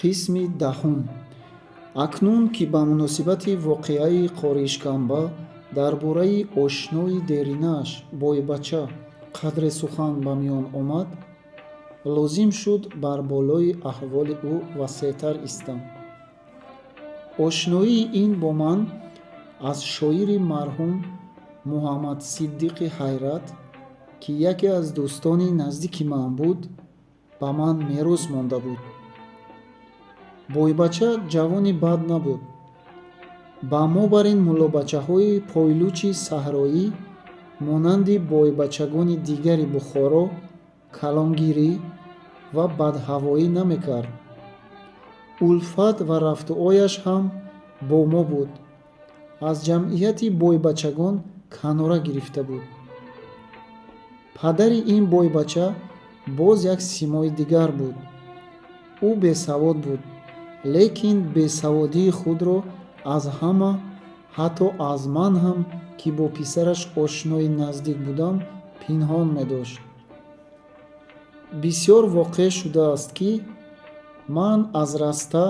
Қисми даҳум. Акнун ки ба муносибати воқеаи Қоришканба дар бораи ошнои деринааш бойбача қадре сухан ба миён омад, лозим шуд бар болои аҳволи ӯ васеътар истам. ошноии ин бо ман аз шоири марҳум Муҳаммадсиддиқи Ҳайрат, ки яке аз дӯстони наздики ман буд, ба ман мерос монда буд. Бойбача ҷавони бад набуд. Ба мо бар ин мулобачаҳои пойлучи саҳроӣ монанди бойбачагони дигари Бухоро каломгирӣ ва бадҳавоӣ намекард. Улфат ва рафтуояш ҳам бо мо буд. Аз ҷамъияти бойбачагон канора гирифта буд. Падари ин бойбача боз як симои дигар буд. Ӯ бесавод буд, лекин бесаводии худро аз ҳама, ҳатто аз ман ҳам, ки бо писараш ошнои наздик будам, пинҳон медошт. Бисёр воқеъ шудааст, ки ман аз раста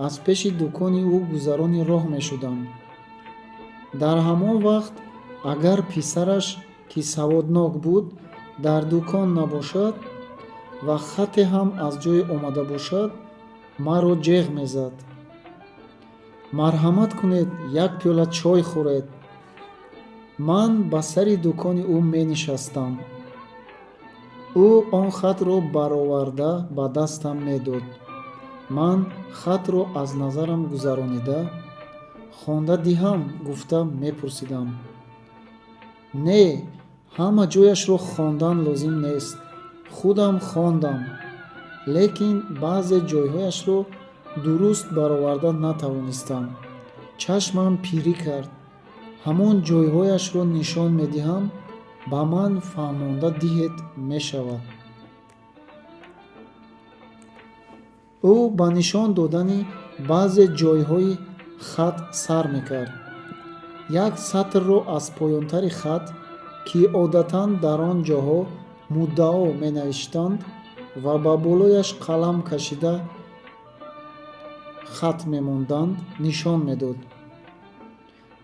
аз пеши дукони ӯ гузарони роҳ мешудам. Дар ҳамон вақт агар писараш, ки саводнок буд, дар дукон набошад ва хате ҳам аз ҷое омада бошад, маро ҷеғ мезад. Марҳамат кунед, як пиёла чой хӯред. Ман ба сари дукони ӯ менишастам. ӯ он хатро бароварда ба дастам медод. Ман хатро аз назарам гузаронида, хонда диҳам гуфта мепурсидам. Не, ҳама ҷояшро хондан лозим нест. Худам хондам, лекин баъзе ҷойҳояшро дуруст бароварда натавонистам. Чашмам пирӣ кард. Ҳамон ҷойҳояшро нишон медиҳам, ба ман фаҳмонда диҳед мешавад. ӯ ба нишон додани баъзе ҷойҳои хат сар мекард. Як сатрро аз поёнтари хат, ки одатан дар он ҷоҳо муддао менавиштанд ва ба болояш қалам кашида хат мемонданд, нишон медод.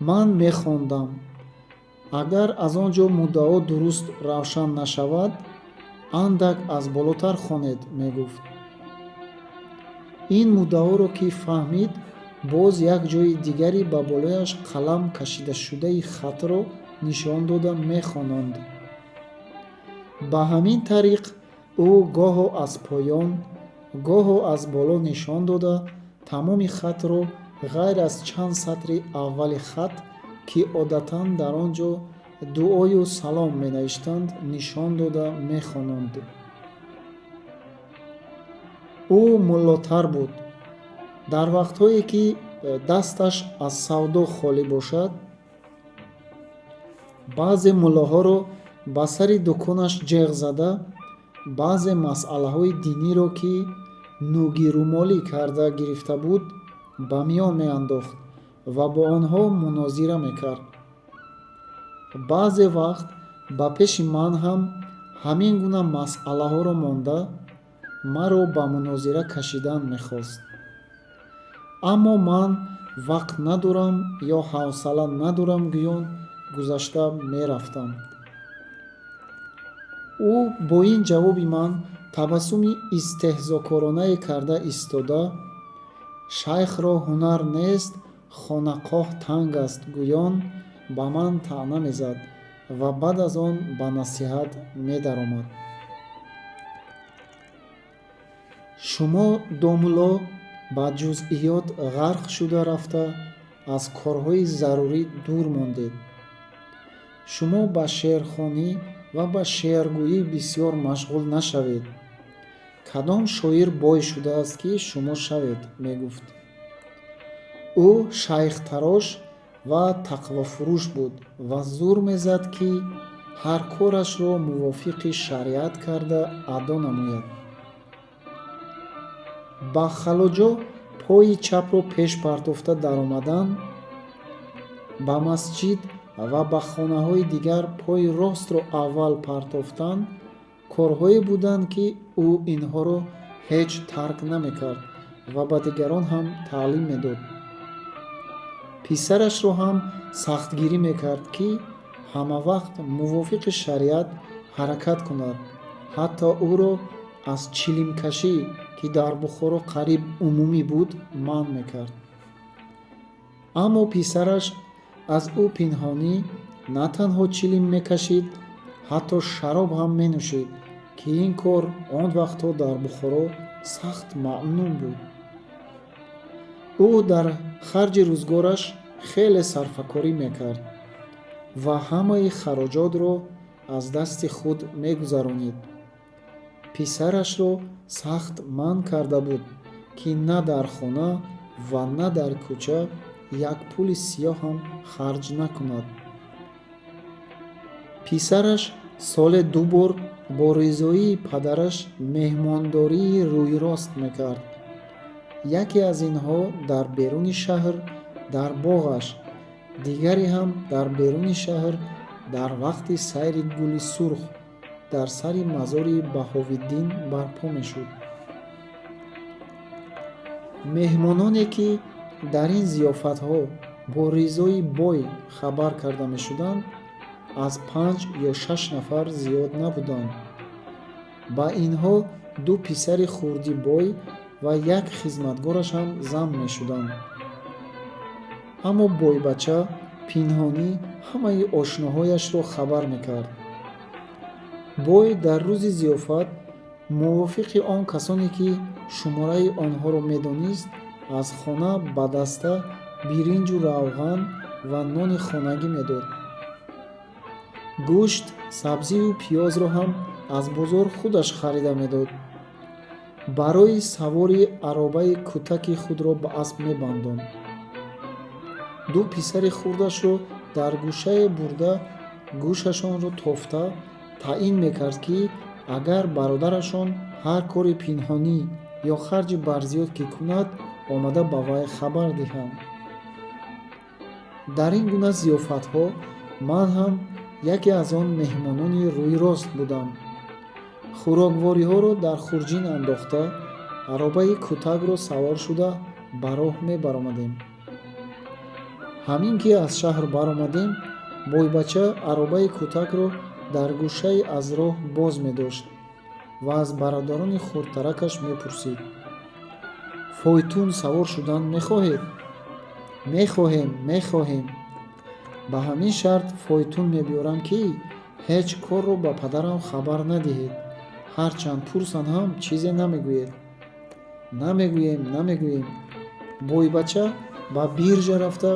Ман мехондам. Агар аз он ҷо муддао дуруст равшан нашавад, андак аз болотар хонед, мегуфт. Ин муддаоро ки фаҳмид, боз як ҷои дигари ба болояш қалам кашидашудаи хатро нишон дода мехононд. Ба ҳамин тариқ ӯ гоҳо аз поён, гоҳо аз боло нишон дода, тамоми хатро ғайр аз чанд сатри аввали хат, ки одатан дар он ҷо дуою салом менавиштанд, нишон дода мехононд. ӯ муллотар буд. Дар вақтҳое ки дасташ аз савдо холӣ бошад, баъзе муллоҳоро ба сари дуконаш ҷеғ зада, баъзе масъалаҳои диниро, ки нугирумолӣ карда гирифта буд, ба миён меандохт ва бо онҳо мунозира мекард. Баъзе вақт ба пеши ман ҳам ҳамин гуна масъалаҳоро монда, маро ба мунозира кашидан мехост. Аммо ман вақт надорам ё ҳавсала надорам гӯён гузашта мерафтам. ӯ бо ин ҷавоби ман табассуми истеҳзокоронае карда истода, шайхро ҳунар нест, хонақоҳ танг аст гӯён ба ман таъна мезад ва баъд аз он ба насиҳат медаромад. шумо домуло ба ҷузъиёт ғарқ шуда рафта, аз корҳои зарурӣ дур мондед. шумо ба шеърхонӣ ва ба шеъргӯӣ бисёр машғул нашавед. Кадом шоир бой шудааст, ки шумо шавед, мегуфт. ӯ шайхтарош ва тақвофурӯш буд ва зур мезад, ки ҳар корашро мувофиқи шариат карда адо намояд. ба халоҷо пои чапро пеш партофта даромадан, ба масҷид ва ба хонаҳои дигар пои ростро аввал партофтан корҳое буданд, ки ӯ инҳоро ҳеҷ тарк намекард ва ба дигарон ҳам таълим медод. писарашро ҳам сахтгирӣ мекард, ки ҳамавақт мувофиқи шариат ҳаракат кунад. ҳатто ӯро аз чилимкашӣ, ки дар Бухоро қариб умумӣ буд, манъ мекард. аммо писараш аз ӯ пинҳонӣ на танҳо чилим мекашид, ҳатто шароб ҳам менӯшид, ки ин кор он вақтҳо дар Бухоро сахт мамнӯъ буд. ӯ дар харҷи рӯзгораш хеле сарфакорӣ мекард ва ҳамаи хароҷотро аз дасти худ мегузаронид. писарашро сахт манъ карда буд, ки на дар хона ва на дар кӯча як пули сиёҳ ҳам харҷ накунад. писараш соле 2 бор бо ризоии падараш меҳмондории рӯйрост мекард. яке аз инҳо дар беруни шаҳр дар боғаш, дигаре ҳам дар беруни шаҳр дар вақти сайри гули сурх дар сари мазори Баҳовиддин барпо мешуд. меҳмононе, ки дар ин зиёфатҳо бо ризои бой хабар карда мешуданд, аз 5 ё 6 нафар зиёд набуданд. ба инҳо 2 писари хурди бой ва як хизматгораш ҳам зам мешуданд. аммо бойбача пинҳонӣ ҳамаи ошноҳояшро хабар мекард. бой дар рӯзи зиёфат мувофиқи он касоне, ки шумораи онҳоро медонист, аз хона ба даста биринҷу равған ва нони хонагӣ медод. гӯшт, сабзию пиёзро ҳам аз бозор худаш харида медод. барои савори аробаи кӯтаки худро ба асп мебандонд. 2 писари хурдашро дар гӯшае бурда гӯшашонро тофта таъин мекард, ки агар бародарашон ҳар кори пинҳонӣ ё харҷи барзиёд ки кунад, омада ба вай хабар диҳанд. дар ин гуна зиёфатҳо ман ҳам яке аз он меҳмонони рӯйрост будам. хӯроквориҳоро дар хурҷин андохта, аробаи кӯтакро савор шуда ба роҳ мебаромадем. ҳамин ки аз шаҳр баромадем, бойбача аробаи кӯтакро дар гӯшаи аз роҳ боз медошт ва аз бародарони хурдтаракаш мепурсид: фойтун савор шудан мехоҳед? Мехоҳем. ба ҳамин шарт фойтун мебиёрам, ки ҳеҷ корро ба падарам хабар надиҳед. ҳарчанд пурсанд ҳам чизе намегӯед. Намегӯем. бойбача ба биржа рафта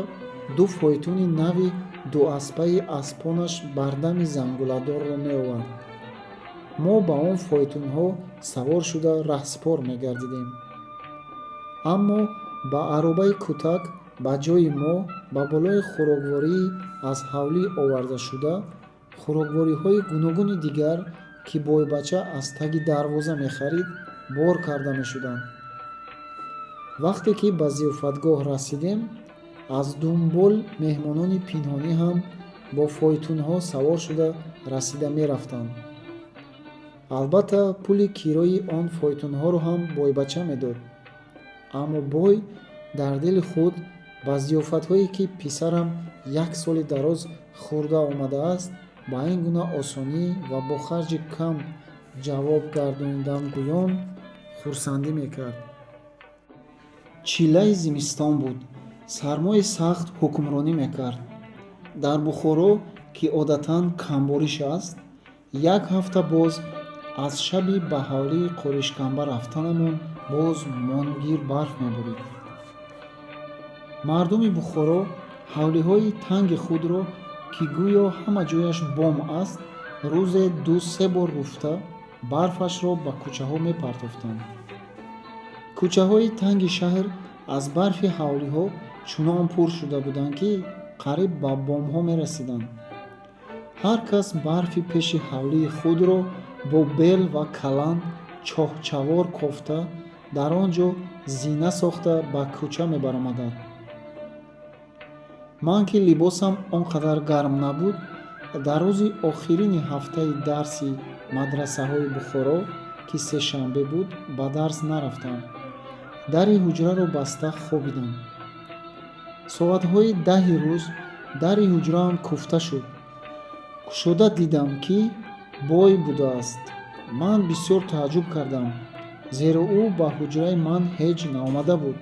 2 фойтуни нави дуаспаи аспонаш бардами зангуладорро меовард. мо ба он фойтунҳо савор шуда раҳспор мегардидем. аммо ба аробаи кӯтак ба ҷои мо ба болои хӯроквории аз ҳавлӣ овардашуда хӯроквориҳои гуногуни дигар, ки бойбача аз таги дарвоза мехарид, бор карда мешуданд. вақте ки ба зиёфатгоҳ расидем, аз дунбол меҳмонони пинҳонӣ ҳам бо фойтунҳо савор шуда расида мерафтанд. албатта пули кирои он фойтунҳоро ҳам бойбача медод. аммо бой дар дили худ ба зиёфатҳое, ки писарам 1 соли дароз хӯрда омадааст, ба ин гуна осонӣ ва бо харҷи кам ҷавоб гардонидан гӯён хурсандӣ мекард. чилаи зимистон буд. сармои сахт ҳукмронӣ мекард. дар Бухоро, ки одатан камбориш аст, 1 ҳафта боз аз шаби ба ҳавлии қоришканба рафтанамон боз монгир барф меборид. мардуми Бухоро ҳавлиҳои танги худро, ки гӯё ҳама ҷояш бом аст, рӯзе 2-3 бор руфта, барфашро ба кӯчаҳо мепартофтанд. кӯчаҳои танги шаҳр аз барфи ҳавлиҳо чунон пур шуда буданд, ки қариб ба бомҳо мерасиданд. ҳар кас барфи пеши ҳавлии худро бо бел ва калан чоҳчавор кофта, дар он ҷо зина сохта ба кӯча мебаромадад. ман, ки либосам он қадар гарм набуд, дар рӯзи охирини ҳафтаи дарси мадрасаҳои Бухоро, ки сешанбе буд, ба дарс нарафтам. дари ҳуҷраро баста хобидам. Соатҳои 10-и рӯз дари ҳуҷраам куфта шуд. кушода дидам, ки бой будааст. Ман бисёр тааҷҷуб кардам, зеро ӯ ба ҳуҷраи ман ҳеҷ наомада буд.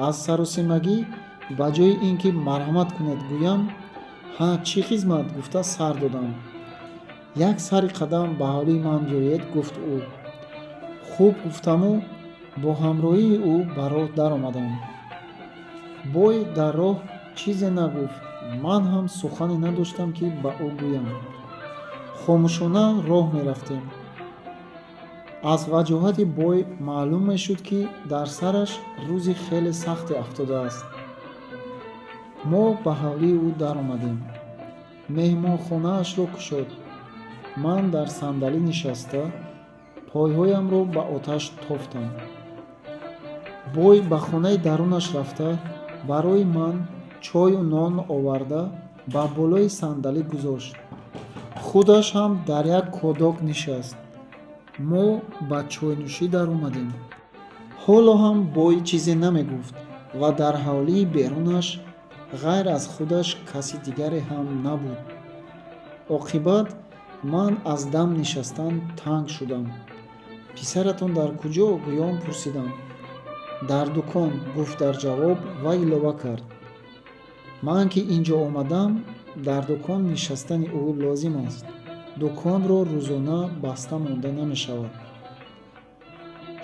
Аз саросемагӣ ба ҷои ин ки марҳамат кунед гӯям, «Ҳа, чӣ хизмат?» гуфта сар додам. «Як сари қадам ба ҳавлии ман биёед», гуфт ӯ. «Хуб», гуфтаму бо ҳамроҳии ӯ ба роҳ даромадам. Бой дар роҳ чизе нагуфт. Ман ҳам сухане надоштам, ки ба ӯ гӯям. хомӯшона роҳ мерафтем. аз ваҷоҳати бой маълум мешуд, ки дар сараш рӯзи хеле сахте афтодааст. мо ба ҳавлии ӯ даромадем. меҳмонхонаашро кушод. ман дар сандалӣ нишаста, пойҳоямро ба оташ тофтам. бой ба хонаи дарунаш рафта, барои ман чою нон оварда ба болои сандалӣ гузошт. худаш ҳам дар як кодок нишаст. мо ба чойнӯшӣ даромадем. ҳоло ҳам бой чизе намегуфт ва дар ҳавлии берунаш ғайр аз худаш каси дигаре ҳам набуд. оқибат ман аз дам нишастан танг шудам. «Писаратон дар куҷо?» гӯём пурсидам. «Дар дукон», гуфт дар ҷавоб ва илова кард. «Ман ки ин ҷо омадам, дар дукон нишастани ӯ лозим аст. дуконро рӯзона баста монда намешавад.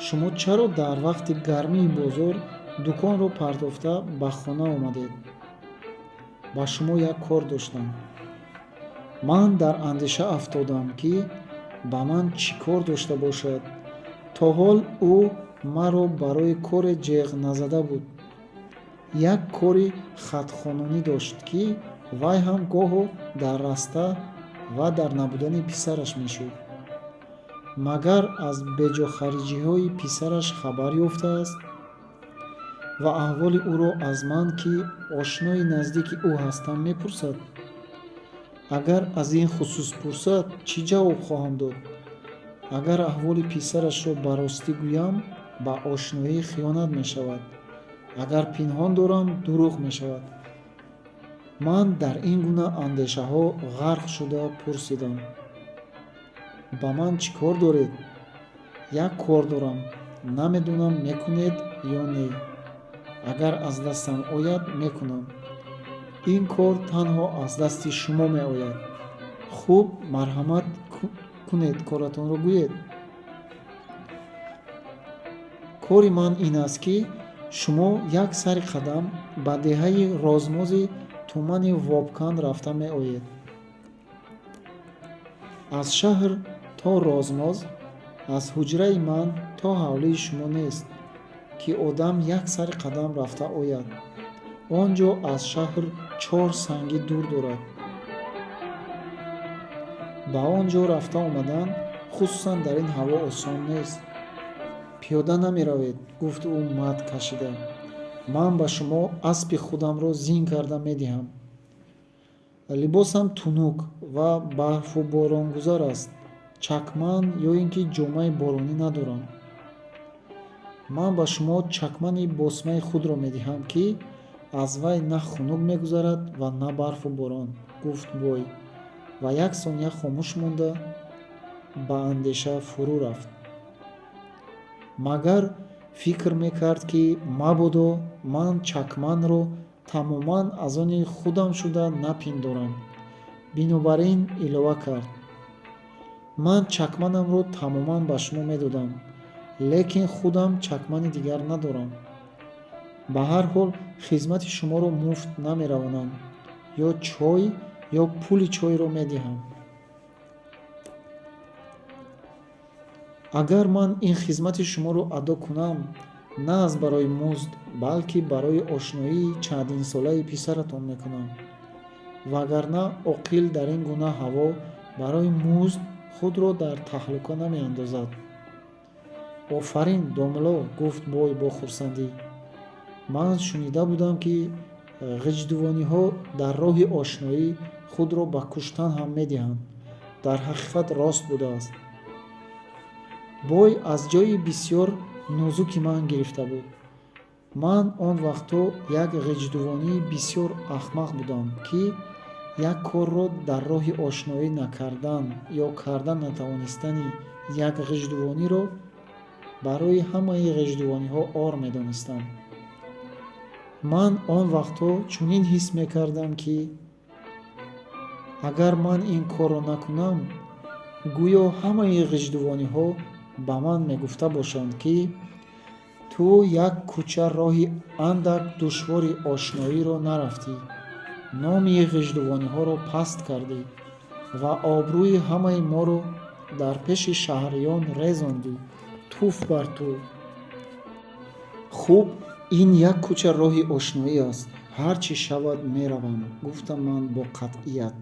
шумо чаро дар вақти гармии бозор дуконро партофта ба хона омадед? ба шумо як кор доштам». ман дар андеша афтодам, ки ба ман чӣ кор дошта бошад. то ҳол ӯ маро барои коре ҷеғ назада буд. як кори хатхононӣ дошт, ки вай ҳам гоҳо дар раста ва дар набудани писараш мешуд. магар аз беҷохариҷиҳои писараш хабар ёфтааст ва аҳволи ӯро аз ман, ки ошнои наздики ӯ ҳастам, мепурсад? агар аз ин хусус пурсад, чӣ ҷавоб хоҳам дод? агар аҳволи писарашро ба ростӣ гӯям, ба ошноӣ хиёнат мешавад. агар пинҳон дорам, дурӯғ мешавад. ман дар ин гуна андешаҳо ғарқ шуда пурсидам. ба ман чӣ кор доред? як кор дорам. намедонам мекунед ё не. агар аз дастам ояд, мекунам. ин кор танҳо аз дасти шумо меояд. хуб, марҳамат кунед, коратонро гӯед. кори ман ин аст, ки шумо як сари қадам ба деҳаи розмози тумани вобканд рафта меоед. аз шаҳр то розмоз, аз ҳуҷраи ман то ҳавлии шумо нест, ки одам як сари қадам рафта ояд. он ҷо аз шаҳр 4 сангӣ дур дорад. ба он ҷо рафта омадан, хусусан дар ин ҳаво, осон нест. пиёда намеравед, гуфт ӯ мад кашида. ман ба шумо аспи худамро зин карда медиҳам. либосам тунук ва барфу боронгузар аст. чакман ё ин ки ҷомаи боронӣ надорам. ман ба шумо чакмани босмаи худро медиҳам, ки аз вай на хунук мегузарад ва на барфу борон, гуфт бой ва як сония хомӯш монда ба андеша фурӯ рафт. магар фикр мекард, ки мабодо ман чакманро тамоман аз они худам шуда напиндорам. бинобар ин илова кард. ман чакманамро тамоман ба шумо медодам, лекин худам чакмани дигар надорам. ба ҳар ҳол хизмати шуморо муфт намеравонам. ё чой ё пули чойро медиҳам. агар ман ин хизмати шуморо адо кунам, на аз барои музд, балки барои ошноии чандинсолаи писаратон мекунам. вагарна оқил дар ин гуна ҳаво барои музд худро дар таҳлука намеандозад. офарин, домло, гуфт бой бо хурсандӣ. ман шунида будам, ки ғиҷдувониҳо дар роҳи ошноӣ худро ба куштан ҳам медиҳанд. дар ҳақиқат рост будааст. бой аз ҷои бисёр нозуки ман гирифта буд. ман он вақтҳо як ғиҷдувонии бисёр ахмақ будам, ки як корро дар роҳи ошноӣ накардан ё карда натавонистани як ғиҷдувониро барои ҳамаи ғиҷдувониҳо ор медонистам. ман он вақтҳо чунин ҳис мекардам, ки агар ман ин корро накунам, гӯё ҳамаи ғиҷдувониҳо ба ман мегуфта бошанд, ки ту як кӯча роҳи андак душвори ошноиро нарафтӣ, номи ғиҷдувониҳоро паст кардӣ ва обрӯи ҳамаи моро дар пеши шаҳриён резондӣ. туф бар ту! хуб, ин як кӯча роҳи ошноӣ аст. ҳар чӣ шавад меравам, гуфтам ман бо қатъият.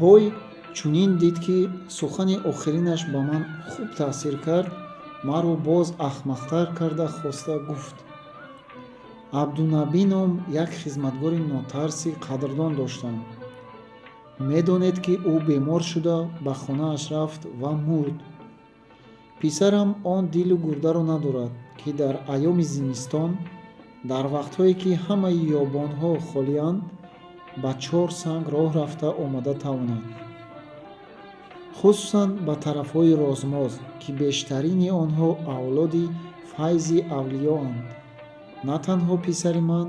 бой чунин дид, ки сухани охиринаш ба ман хуб таъсир кард, маро боз ахмақтар карда хоста гуфт: абдунаби ном як хизматгори нотарси қадрдон доштам. медонед, ки ӯ бемор шуда ба хонааш рафт ва мурд. писарам он дилу гурдаро надорад, ки дар айёми зимистон, дар вақтҳое ки ҳамаи ёбонҳо холиянд, ба 4 санг роҳ рафта омада тавонад. хусусан ба тарафҳои розмоз, ки бештарини онҳо авлоди файзи авлиёанд. на танҳо писари ман,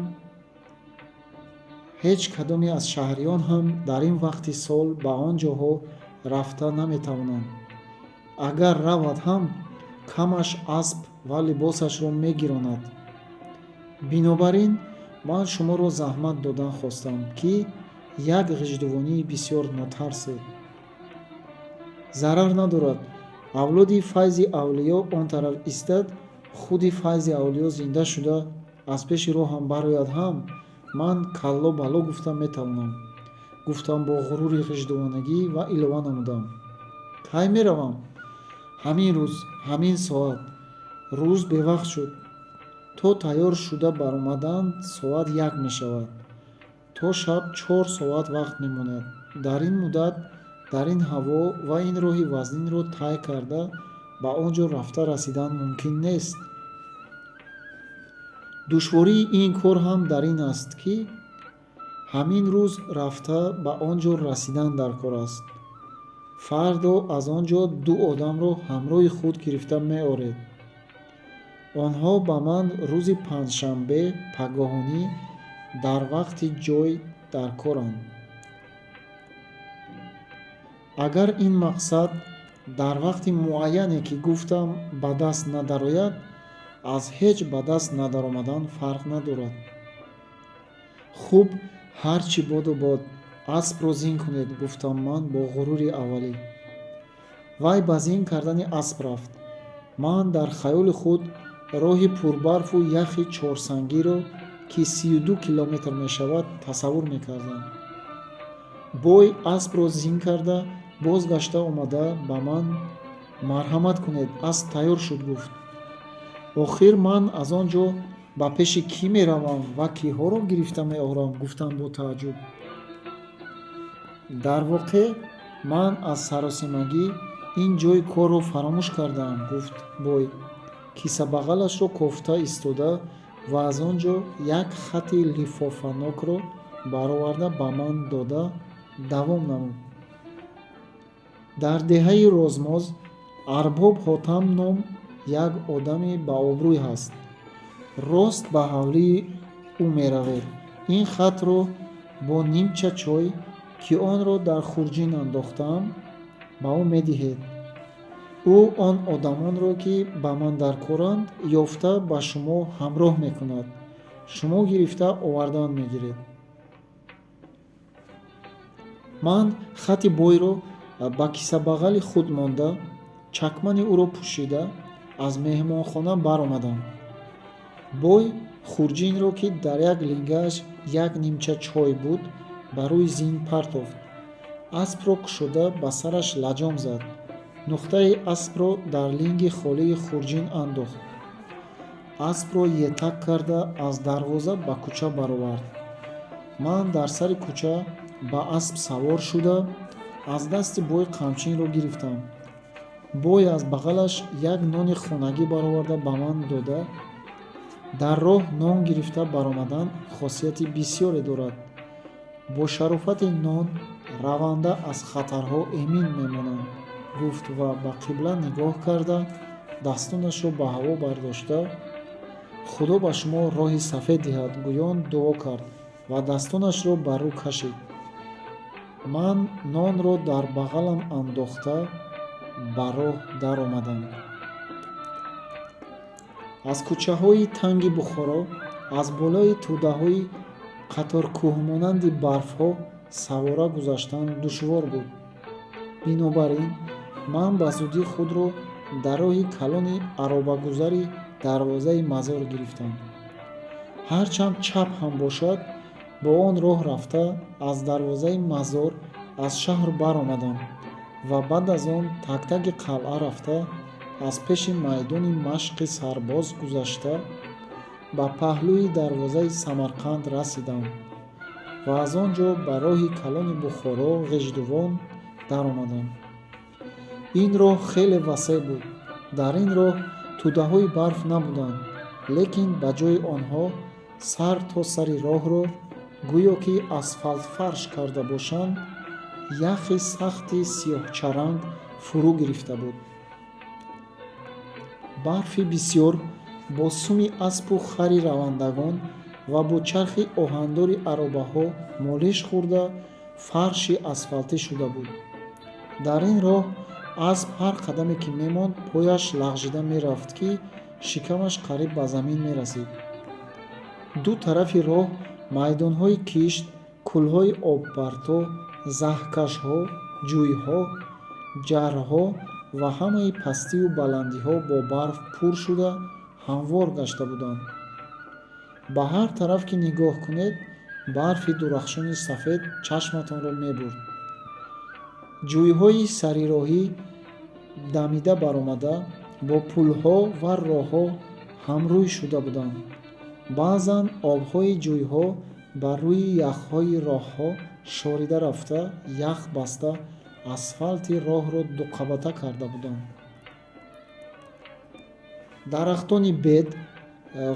ҳеҷ кадоме аз шаҳриён ҳам дар ин вақти сол ба он ҷоҳо рафта наметавонанд. агар равад ҳам, камаш асп ва либосашро мегиронад. бинобар ин ман шуморо заҳмат додан хостам, ки як ғиҷдувонии бисёр нотарсед. зарар надорад, авлоди файзи авлиё он тараф истад, худи файзи авлиё зинда шуда аз пеши роҳам барояд ҳам, ман калло балло гуфта метавонам. гуфтам бо ғурури ғиҷдувонагӣ ва илова намудам: кай меравам? ҳамин рӯз, ҳамин соат. рӯз бевақт шуд. то тайёр шуда баромадан соат 1 мешавад. то шаб 4 соат вақт мемонад. дар ин муддат, дар ин ҳаво ва ин роҳи вазнинро тай карда ба он ҷо рафта расидан мумкин нест. душвории ин кор ҳам дар ин аст, ки ҳамин рӯз рафта ба он ҷо расидан дар кор аст. фардо аз он ҷо 2 одамро ҳамроҳи худ гирифта меоред. онҳо ба ман рӯзи панҷшанбе пагоҳонӣ дар вақти ҷой дар коранд. агар ин мақсад дар вақти муайяне, ки гуфтам, ба даст надарояд, аз ҳеҷ ба даст надаромадан фарқ надорад. хуб, ҳар чӣ боду бод, аспро зин кунед, гуфтам ман бо ғурури аввалӣ. вай ба зин кардани асп рафт. ман дар хаёли худ роҳи пурбарфу яхи чорсангиро, ки 32 километр мешавад, тасаввур мекардам. бой аспро зин карда бозгашта омада ба ман: марҳамат кунед, асп тайёр шуд, гуфт. охир ман аз он ҷо ба пеши кӣ меравам ва киҳоро гирифта меорам, гуфтам бо тааҷҷуб. дар воқеъ ман аз саросимагӣ ин ҷои корро фаромӯш кардаам, гуфт бой. кисабағалашро кофта истода ва аз он ҷо як хати лифофанокро бароварда ба ман дода давом намуд. дар деҳаи розмоз арбоб ҳотам ном як одами баобрӯй ҳаст. рост ба ҳавлии ӯ меравед. ин хатро бо нимча чой, ки онро дар хурҷин андохтаам, ба ӯ медиҳед. ӯ он одамонро, ки ба ман дар коранд, ёфта ба шумо ҳамроҳ мекунад. шумо гирифта овардан мегиред. ман хати бойро ба кисабағали худ монда, чакмани ӯро пӯшида, аз меҳмонхона баромадам. бой хурҷинро, ки дар як лингааш як нимча чой буд, ба рӯи зин партофт. аспро кушода ба сараш лаҷом зад. нухтаи аспро дар линги холии хурҷин андохт. аспро етак карда аз дарвоза ба кӯча баровард. ман дар сари кӯча ба асп савор шуда, аз дасти бой қамчинро гирифтам. бой аз бағалаш як нони хонагӣ бароварда ба ман дода, дар роҳ нон гирифта баромадан хосияти бисёре дорад. бо шарофати нон раванда аз хатарҳо эмин мемонанд, гуфт ва ба қибла нигоҳ карда дастонашро ба ҳаво бардошта, худо ба шумо роҳи сафед диҳад, гӯён дуо кард ва дастонашро ба рӯ кашид. ман нонро дар бағалам андохта ба роҳ даромадам. аз кӯчаҳои танги Бухоро, аз болои тӯдаҳои қаторкӯҳмонанди барфҳо савора гузаштан душвор буд. бинобар ин ман ба зудӣ худро дар роҳи калони аробагузари дарвозаи мазор гирифтам. ҳарчанд чап ҳам бошад, бо он роҳ рафта аз дарвозаи мазор аз шаҳр баромадам ва баъд аз он тактаги қалъа рафта аз пеши майдони машқи сарбоз гузашта ба паҳлӯи дарвозаи Самарқанд расидам ва аз он ҷо ба роҳи калони Бухоро Ғиҷдувон даромадам. ин роҳ хеле васеъ буд. дар ин роҳ тӯдаҳои барф набуданд, лекин ба ҷои онҳо сар то сари роҳро гӯё ки асфалтфарш карда бошанд, яхи сахти сиёҳчаранг фурӯ гирифта буд. барфи бисёр бо суми аспу хари равандагон ва бо чархи оҳандори аробаҳо молиш хӯрда фарши асфалтӣ шуда буд. дар ин роҳ асп ҳар қадаме ки мемонд пояш лағжида мерафт, ки шикамаш қариб ба замин мерасид. ду тарафи роҳ майдонҳои кишт, кӯлҳои оббарто, заҳкашҳо, ҷӯйҳо, ҷарҳо ва ҳамаи пастиву баландиҳо бо барф пур шуда ҳамвор гашта буданд. ба ҳар тараф ки нигоҳ кунед, барфи дурахшони сафед чашматонро мебурд. ҷӯйҳои сарироҳӣ дамида баромада бо пулҳо ва роҳҳо ҳамрӯй шуда буданд. баъзан обҳои ҷӯйҳо бар рӯи яхҳои роҳҳо шорида рафта, ях баста асфалти роҳро дуқабата карда буданд. дарахтони бед,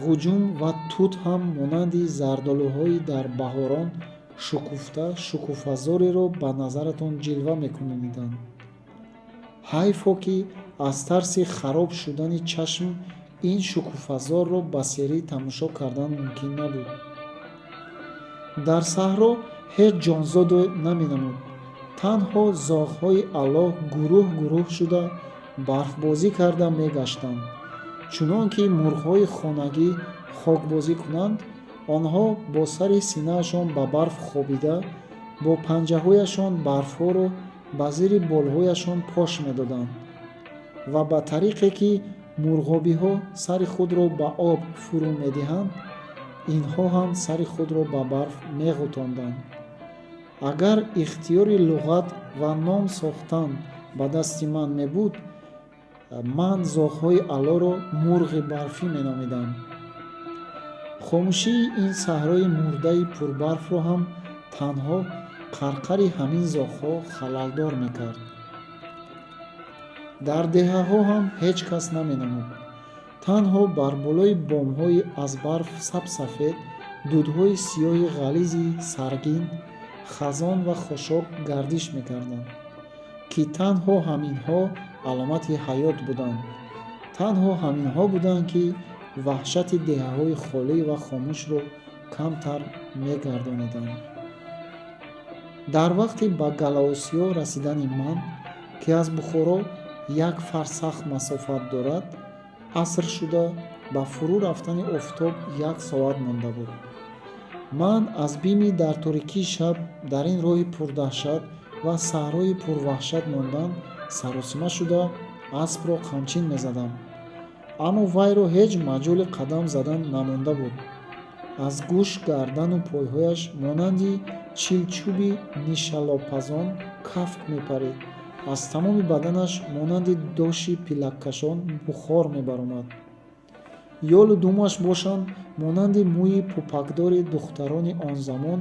ғуҷум ва тут ҳам монанди зардолуҳои дар баҳорон шукуфта шукуфазореро ба назаратон ҷилва мекунониданд. ҳайфо ки аз тарси хароб шудани чашм ин шукуфазорро ба серӣ тамошо кардан мумкин набуд. дар саҳро ҳеҷ ҷонзоде наменамуд. танҳо зоғҳои алоҳ гурӯҳ гурӯҳ шуда барфбозӣ карда мегаштанд. чунон ки мурғҳои хонагӣ хокбозӣ кунанд, онҳо бо сари синаашон ба барф хобида, бо панҷаҳояшон барфҳоро ба зири болҳояшон пош медоданд ва ба тариқе ки мурғобиҳо сари худро ба об фурӯ медиҳанд, инҳо ҳам сари худро ба барф меғӯтонданд. агар ихтиёри луғат ва ном сохтан ба дасти ман мебуд, ман зоғҳои алоро мурғи барфӣ меномидам. хомӯшии ин саҳрои мурдаи пурбарфро ҳам танҳо қарқари ҳамин зоғҳо халалдор мекард. дар деҳаҳо ҳам ҳеҷ кас наменамуд. танҳо бар болои бомҳои аз барф сабсафед дудҳои сиёҳи ғализи саргин, хазон ва хушок гардиш мекарданд, ки танҳо ҳаминҳо аломати ҳаёт буданд. танҳо ҳаминҳо буданд, ки ваҳшати деҳаҳои холӣ ва хомӯшро камтар мегардониданд. дар вақти ба Галаосиё расидани ман, ки аз Бухоро як фарсахт масофат дорад, аср шуда ба фурӯ рафтани офтоб як соат монда буд. ман аз бими дар торикии шаб дар ин роҳи пурдаҳшат ва саҳрои пурваҳшат мондан саросима шуда аспро қамчин мезадам, аммо вайро ҳеҷ маҷоли қадам задан намонда буд. аз гӯш, гардану пойҳояш монанди чилчӯби нишалопазон кафт мепарид, аз тамоми баданаш монанди доши пилаккашон бухор мебаромад. ёлу думаш бошанд монанди мӯи пӯпакдори духтарони он замон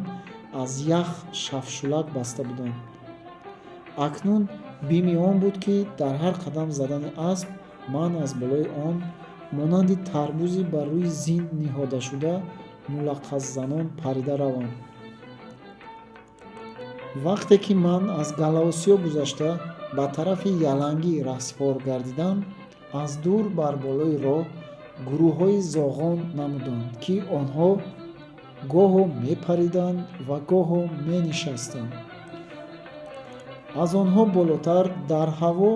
аз ях шафшулак баста буданд. акнун бими он буд, ки дар ҳар қадам задани асп ман аз болои он монанди тарбузи бар рӯи зин ниҳодашуда мулаққаззанон парида равам. вақте ки ман аз галаосиё гузашта ба тарафи яланги раҳсипор гардидам, аз дур бар болои роҳ гурӯҳҳои зоғон намуданд, ки онҳо гоҳо мепариданд ва гоҳо менишастанд. аз онҳо болотар дар ҳаво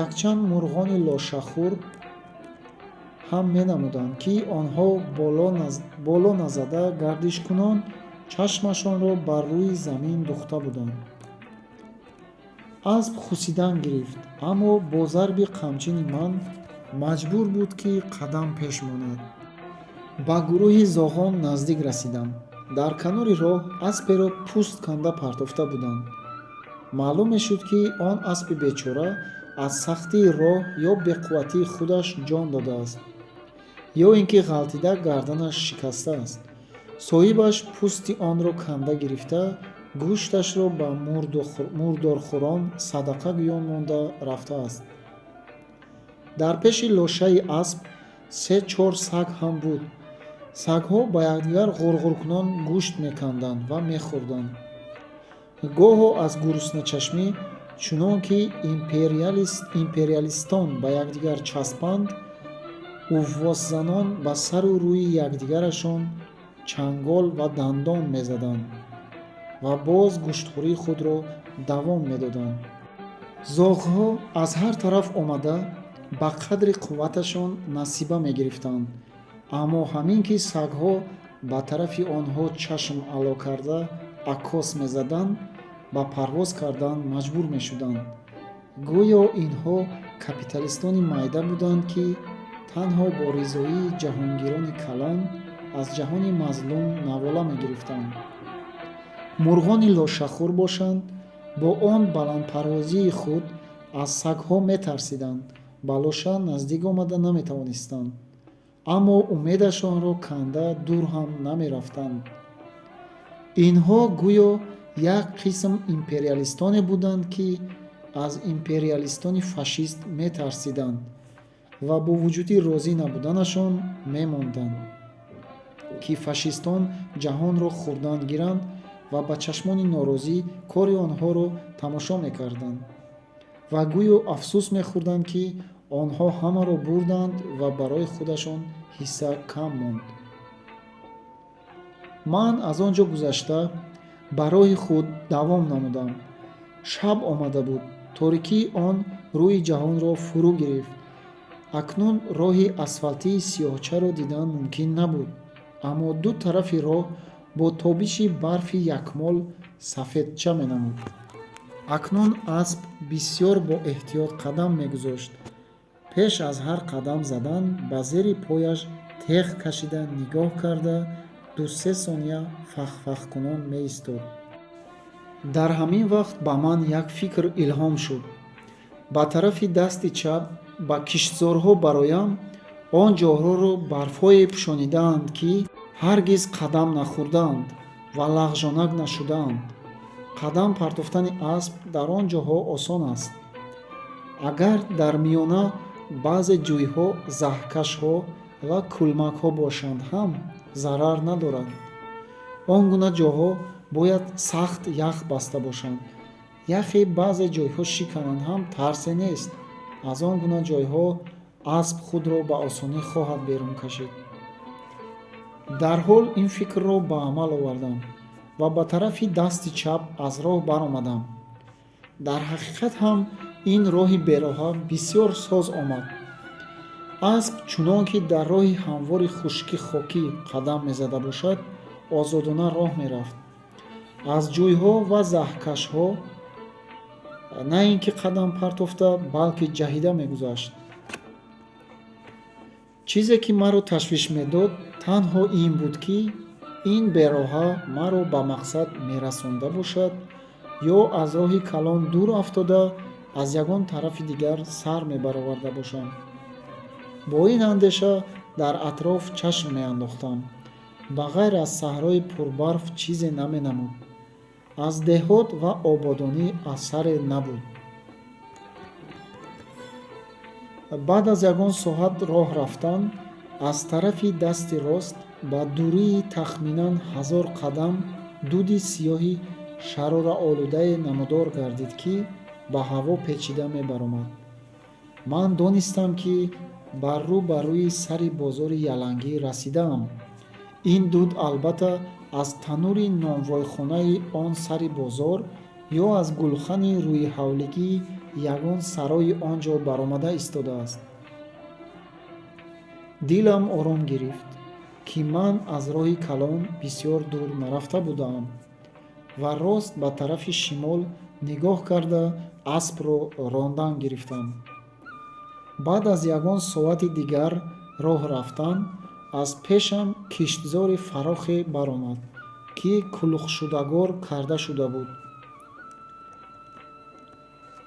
якчанд мурғони лошахӯр ҳам менамуданд, ки онҳо боло назада гардишкунон чашмашонро бар рӯи замин духта буданд. асп хусидан гирифт, аммо бо зарби қамчини ман маҷбур буд, ки қадам пеш монад. ба гурӯҳи зоғон наздик расидам. дар канори роҳ асперо пӯст канда партофта буданд. маълум мешуд, ки он аспи бечора аз сахтии роҳ ё беқувватии худаш ҷон додааст, ё ин ки ғалтида гарданаш шикастааст. соҳибаш пӯсти онро канда гирифта, гӯшташро ба мурдорхӯрон садақа гӯён монда рафтааст. дар пеши лошаи асп 3-4 саг ҳам буд. сагҳо ба якдигар ғурғуркунон гӯшт меканданд ва мехӯрданд. гоҳо аз гурусначашмӣ, чунон ки империалистон ба якдигар часпанд, уввоззанон ба сару рӯи якдигарашон чангол ва дандон мезаданд ва боз гӯштхӯрии худро давом медоданд. зоғҳо аз ҳар тараф омада ба қадри қувваташон насиба мегирифтанд, аммо ҳамин ки сагҳо ба тарафи онҳо чашм ало карда аккос мезаданд, ба парвоз кардан маҷбур мешуданд. гӯё инҳо капиталистони майда буданд, ки танҳо бо ризоии ҷаҳонгирони калон аз ҷаҳони мазлум навола мегирифтанд. мурғони лошахӯр бошанд, бо он баландпарвозии худ аз сагҳо метарсиданд, ба лоша наздик омада наметавонистанд, аммо умедашонро канда дур ҳам намерафтанд. инҳо гӯё як қисм империалистоне буданд, ки аз империалистони фашист метарсиданд ва бо вуҷуди розӣ набуданашон мемонданд, ки фашистон ҷаҳонро хӯрдан гиранд ва ба чашмони норозӣ кори онҳоро тамошо мекарданд ва гӯё афсӯс мехӯрданд, ки онҳо ҳамаро бурданд ва барои худашон ҳисса кам монд. ман аз он ҷо гузашта ба роҳи худ давом намудам. шаб омада буд. торикии он рӯи ҷаҳонро фурӯ гирифт. акнун роҳи асфалтии сиёҳчаро дидан мумкин набуд, аммо ду тарафи роҳ бо тобиши барфи якмол сафедча менамуд. акнун асп бисьёр боэҳтиёт қадам мегузошт. пеш аз ҳар қадам задан ба зери пояш теғ кашида нигоҳ карда 2-3 сония фахфахкунон меистод. дар ҳамин вақт ба ман як фикр илҳом шуд. ба тарафи дасти чап ба киштзорҳо бароям он ҷоҳҳоро барфҳое пӯшонидаанд, ки ҳаргиз қадам нахӯрдаанд ва лағжонак нашудаанд. қадам партофтани асп дар он ҷоҳо осон аст. агар дар миёна баъзе ҷӯйҳо заҳкашҳо ва кӯлмакҳо бошанд ҳам зарар надорад. он гуна ҷоҳо бояд сахт ях баста бошанд. яхе баъзе ҷойҳо шикананд ҳам тарсе нест. аз он гуна ҷойҳо асп худро ба осонӣ хоҳад берун кашид. дарҳол ин фикрро ба амал овардам ва ба тарафи дасти чап аз роҳ баромадам. дар ҳақиқат ҳам ин роҳи бероҳа бисьёр соз омад. асп чунон ки дар роҳи ҳамвори хушки хокӣ қадам мезада бошад, озодона роҳ мерафт. аз ҷӯйҳо ва заҳкашҳо на ин ки қадам партофта, балки ҷаҳида мегузашт. чизе ки маро ташвиш медод танҳо ин буд, ки ин бероҳа маро ба мақсад мерасонда бошад ё аз роҳи калон дур афтода аз ягон тарафи дигар сар мебароварда бошам. бо ин андеша дар атроф чашм меандохтам. ба ғайр аз саҳрои пурбарф чизе наменамуд. аз деҳот ва ободонӣ асаре набуд. баъд аз ягон соат роҳ рафтан аз тарафи дасти рост ба дурии тахминан 1000 қадам дуди сиёҳи шарораолудае намудор гардид, ки ба ҳаво печида мебаромад. ман донистам, ки бар рӯ ба рӯи сари бозори ялангӣ расидаам. ин дуд албатта аз танури нонвойхонаи он сари бозор ё аз гулхани рӯиҳавлигии ягон сарои он ҷо баромада истодааст. дилам ором гирифт, ки ман аз роҳи калон бисёр дур нарафта будаам ва рост ба тарафи шимол нигоҳ карда аспро рондан гирифтам. баъд аз ягон соати дигар роҳ рафтан аз пешам киштзори фарохе баромад, ки кулухшудагор карда шуда буд.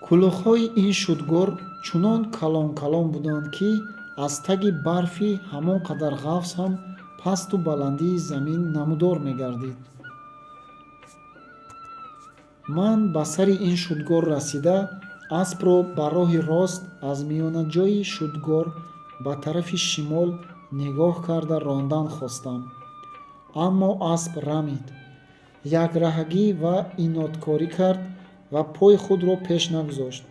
кулухҳои ин шудгор чунон калон калон буданд, ки аз таги барфи ҳамон қадар ғафс ҳам пасту баландии замин намудор мегардид. ман ба сари ин шудгор расида аспро ба роҳи рост аз миёнаҷои шудгор ба тарафи шимол нигоҳ карда рондан хостам. аммо асп рамид, якраҳагӣ ва инодкорӣ кард ва пои худро пеш нагузошт.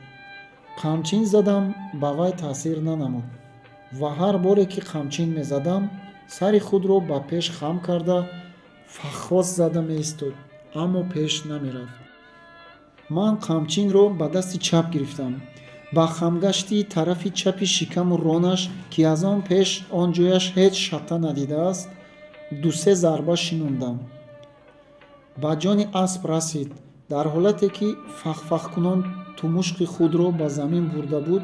қамчин задам, ба вай таъсир нанамуд ва ҳар боре ки қамчин мезадам, сари худро ба пеш хам карда фаххос зада меистод, аммо пеш намерафт. ман қамчинро ба дасти чап гирифтам. ба хамгашти тарафи чапи шикаму ронаш, ки аз он пеш он ҷояш ҳеҷ шатта надидааст, 2-3 зарба шинондам. ба ҷони асп расид. дар ҳолате ки фахфахкунон тумушқи худро ба замин бурда буд,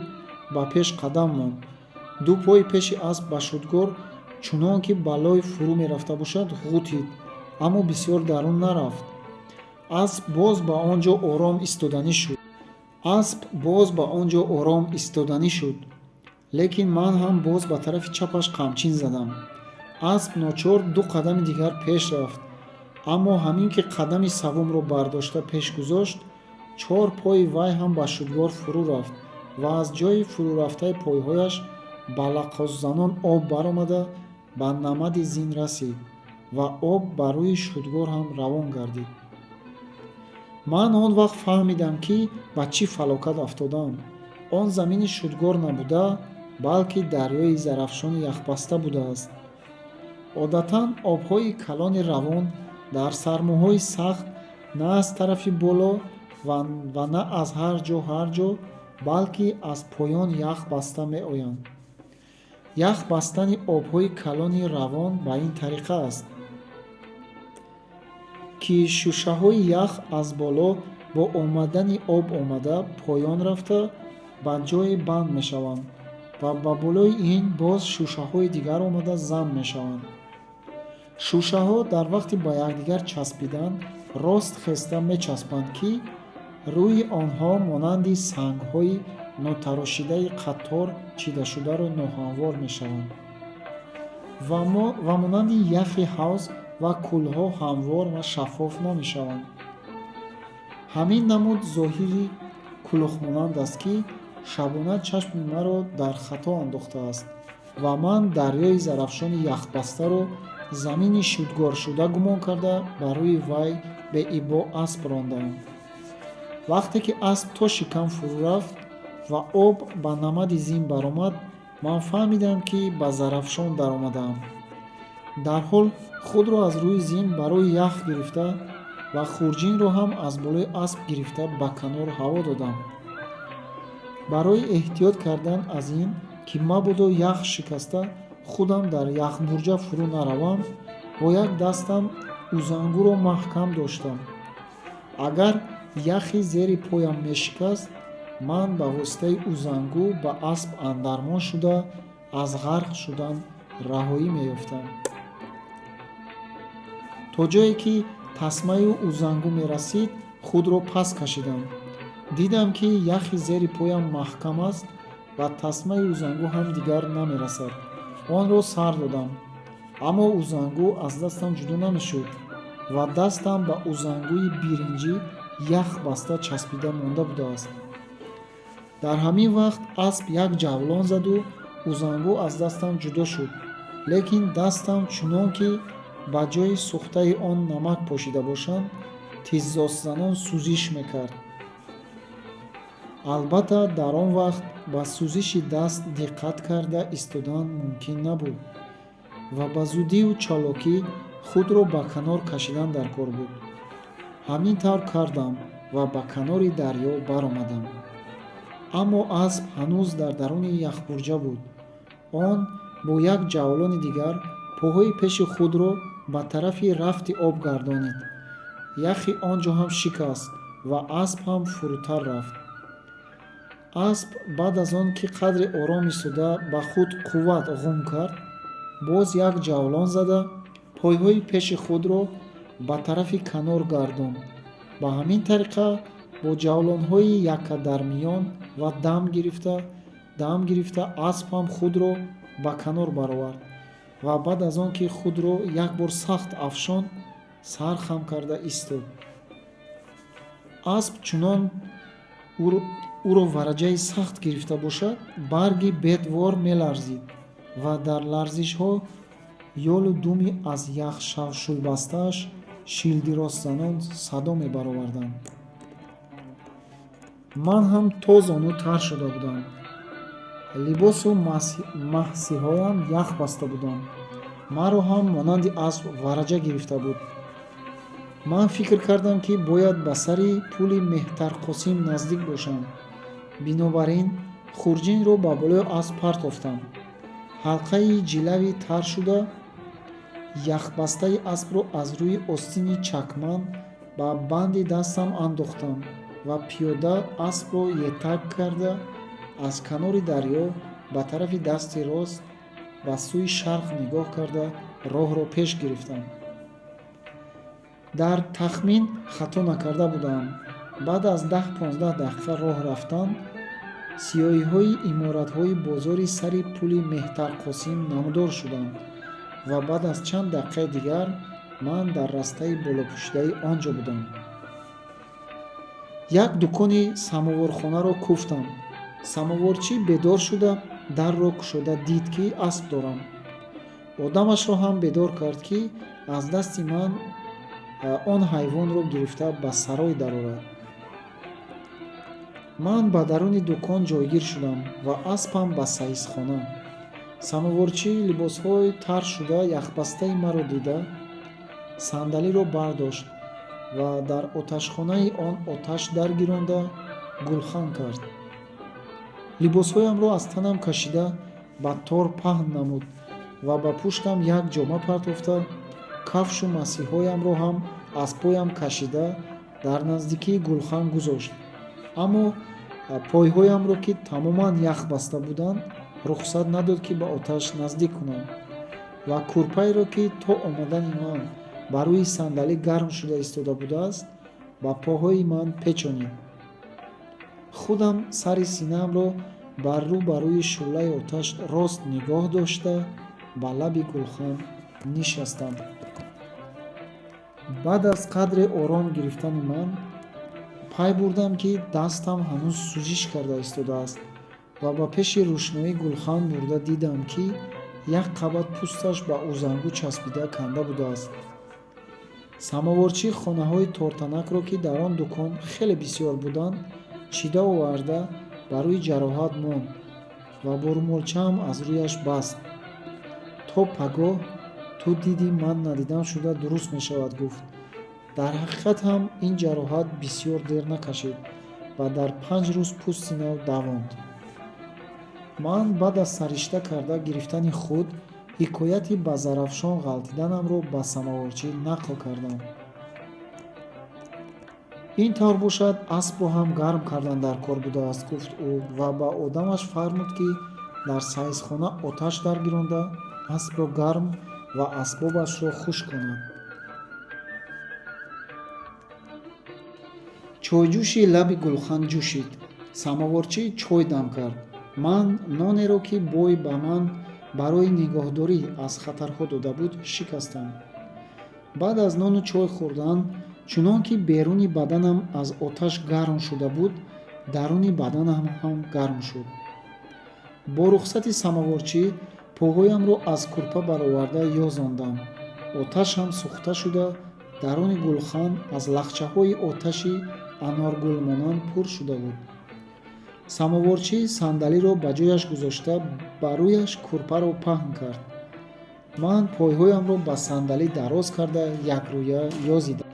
ба пеш қадам монд. 2 пои пеши асп ба шудгор чунон ки балой фурӯ мерафта бошад ғутид, аммо бисёр дарун нарафт. асп боз ба он ҷо ором истоданӣ шуд. лекин ман ҳам боз ба тарафи чапаш қамчин задам. асп ночор 2 қадами дигар пеш рафт, аммо ҳамин ки қадами савумро бардошта пеш гузошт, 4 пои вай ҳам ба шудгор фурӯ рафт ва аз ҷои фурӯрафтаи пойҳояш ба лаққозанон об баромада ба намади зин расид ва об ба рӯи шудгор ҳам равон гардид. ман он вақт фаҳмидам, ки ба чӣ фалокат афтодаам. он замини шудгор набуда, балки дарёи зарафшони яхбаста будааст. одатан обҳои калони равон дар сармоҳои сахт на аз тарафи боло ва на аз ҳар ҷо, балки аз поён ях баста меоянд. ях бастани обҳои калони равон ба ин тариқа аст, ки шушаҳои ях аз боло бо омадани об омада поён рафта ба ҷое банд мешаванд ва ба болои ин боз шушаҳои дигар омада зам мешаванд. шушаҳо дар вақти ба якдигар часпидан рост хеста мечаспанд, ки рӯи онҳо монанди сангҳои нотарошидаи қаттор чидашударо ноҳамвор мешаванд ва монанди яхи ҳавз ва кӯлҳо ҳамвор ва шаффоф намешаванд. ҳамин намуд зоҳири кӯлухмонанд аст, ки шабона чашми маро дар хато андохтааст ва ман дарёи зарафшони яхбастаро замини шудгоршуда гумон карда ба рӯи вай беибо асп рондаам. вақте ки асп то шикам фурӯ рафт ва об ба намади зин баромад, ман фаҳмидам, ки ба зарафшон даромадаам. дарҳол худро аз рӯи зин барои ях гирифта ва хурҷинро ҳам аз болои асп гирифта ба канор ҳаво додам. барои эҳтиёт кардан аз ин, ки мабодо ях шикаста худам дар яхмурҷа фурӯ наравам, бо як дастам узангуро маҳкам доштам. агар яхи зери поям мешикаст, ман ба воситаи узангу ба асп андармон шуда аз ғарқ шудан раҳоӣ меёфтам. то ҷое ки тасмаи узангу мерасид, худро пас кашидам. дидам, ки яхи зери поям маҳкам аст ва тасмаи узангу ҳам дигар намерасад. онро сар додам, аммо узангу аз дастам ҷудо намешуд ва дастам ба узангуи биринҷӣ ях баста часпида монда будааст. дар ҳамин вақт асп як ҷавлон заду узангу аз дастам ҷудо шуд, лекин дастам чунон ки ба ҷои сӯхтаи он намак пошида бошанд, тиззосзанон сӯзиш мекард. албатта дар он вақт ба сӯзиши даст диққат карда истодан мумкин набуд ва ба зудию чалокӣ худро ба канор кашидан дар кор буд. ҳамин тавр кардам ва ба канори дарьё баромадам. аммо асп ҳанӯз дар даруни яхбурҷа буд. он бо як ҷавлони дигар поҳои пеши худро ба тарафи рафти об гардонид. яхи он ҷо ҳам шикаст ва асп ҳам фурӯтар рафт. асп баъд аз он ки қадре ором истода ба худ қувват ғум кард, боз як ҷавлон зада пойҳои пеши худро ба тарафи канор гардонд. ба ҳамин тариқа бо ҷавлонҳои якадармиён ва дам гирифта асп ҳам худро ба канор баровард ва баъд аз он ки худро як бор сахт афшонд, сар хам карда истод. асп чунон ӯро вараҷаи сахт гирифта бошад, барги бедвор меларзид ва дар ларзишҳо ёлу думи аз ях шулбастааш шилдиростзанон садо мебароварданд. ман ҳам то зону тар шуда будам. либосу маҳсиҳоям ях баста буданд. маро ҳам монанди асп вараҷа гирифта буд. ман фикр кардам ки бояд ба сари пули Меҳтарқосим наздик бошам. бинобар ин хурҷинро ба болои асп партофтам. ҳалқаи ҷилави тар шуда яхбастаи аспро аз рӯи остини чакман ба банди дастам андохтам ва пиёда аспро етак карда аз канори дарьё ба тарафи дасти рост ба сӯи шарқ нигоҳ карда роҳро пеш гирифтам. дар тахмин хато накарда будам. баъд аз 10-15 дақиқа роҳ рафтан, сиёҳиҳои иморатҳои бозори сари пули Меҳтарқосим намудор шуданд ва баъд аз чанд дақиқаи дигар ман дар растаи болопӯшидаи он ҷо будам. як дукони самовархонаро куфтам. самоварчӣ бедор шуда дарро кушода дид ки асп дорам. одамашро ҳам бедор кард ки аз дасти ман он ҳайвонро гирифта ба сарой дарорад. ман ба даруни дукон ҷойгир шудам ва аспам ба саҳизхона. самоварчӣ либосҳои тар шуда яхбастаи маро дида сандалиро бардошт ва дар оташхонаи он оташ даргиронда гулхан кард. либосҳоямро аз танам кашида ба тор паҳн намуд ва ба пуштам як ҷома партофта кафшу масиҳоямро ҳам аз поям кашида дар наздикии гулхан гузошт. аммо пойҳоямро ки тамоман ях баста буданд, рухсат надод ки ба оташ наздик кунам ва курпаеро ки то омадани ман ба рӯи сандалӣ гарм шуда истода будааст, ба поҳои ман печонид. худам сари синаамро бар рӯи шӯълаи оташ рост нигоҳ дошта ба лаби гулхан нишастам. баъд аз қадре ором гирифтани ман пай бурдам ки дастам ҳанӯз сӯзиш карда истодааст ва ба пеши рӯшноии гулхан бурда дидам ки як қабат пӯсташ ба узангу часпида канда будааст. самоварчӣ хонаҳои тортанакро ки дар он дукон хеле бисёр буданд чида оварда ба рӯи ҷароҳат монд ва бо румолчаам аз рӯяш баст. то пагоҳ ту диди ман надидан шуда дуруст мешавад гуфт. дар ҳақиқат ҳам ин ҷароҳат бисёр дер накашид ва дар 5 рӯз пӯсти нав давонд. ман баъд аз саришта карда гирифтани худ ҳикояти ба зарафшон ғалтиданамро ба самоварчӣ нақл кардам. ин тавр бошад аспро ҳам гарм кардан дар кор будааст, гуфт ӯ ва ба одамаш фармуд ки дар саҳизхона оташ даргиронда аспро гарм ва асбобашро хушк кунад. чойҷӯши лаби гулхан ҷӯшид. самоварчӣ чой дам кард. ман нонеро ки бой ба ман барои нигоҳдорӣ аз хатарҳо дода буд шикастам. баъд аз нону чой хӯрдан, чунон ки беруни баданам аз оташ гарм шуда буд, даруни баданам ҳам гарм шуд. бо рухсати самоворчӣ поҳоямро аз курпа бароварда ёзондам. оташам сӯхта шуда, даруни гулхан аз лахчаҳои оташи аноргулмонанд пур шуда буд. самоворчӣ сандалиро ба ҷояш гузошта, ба рӯяш курпаро паҳн кард. ман пойҳоямро ба сандалӣ дароз карда якрӯя ёзидам.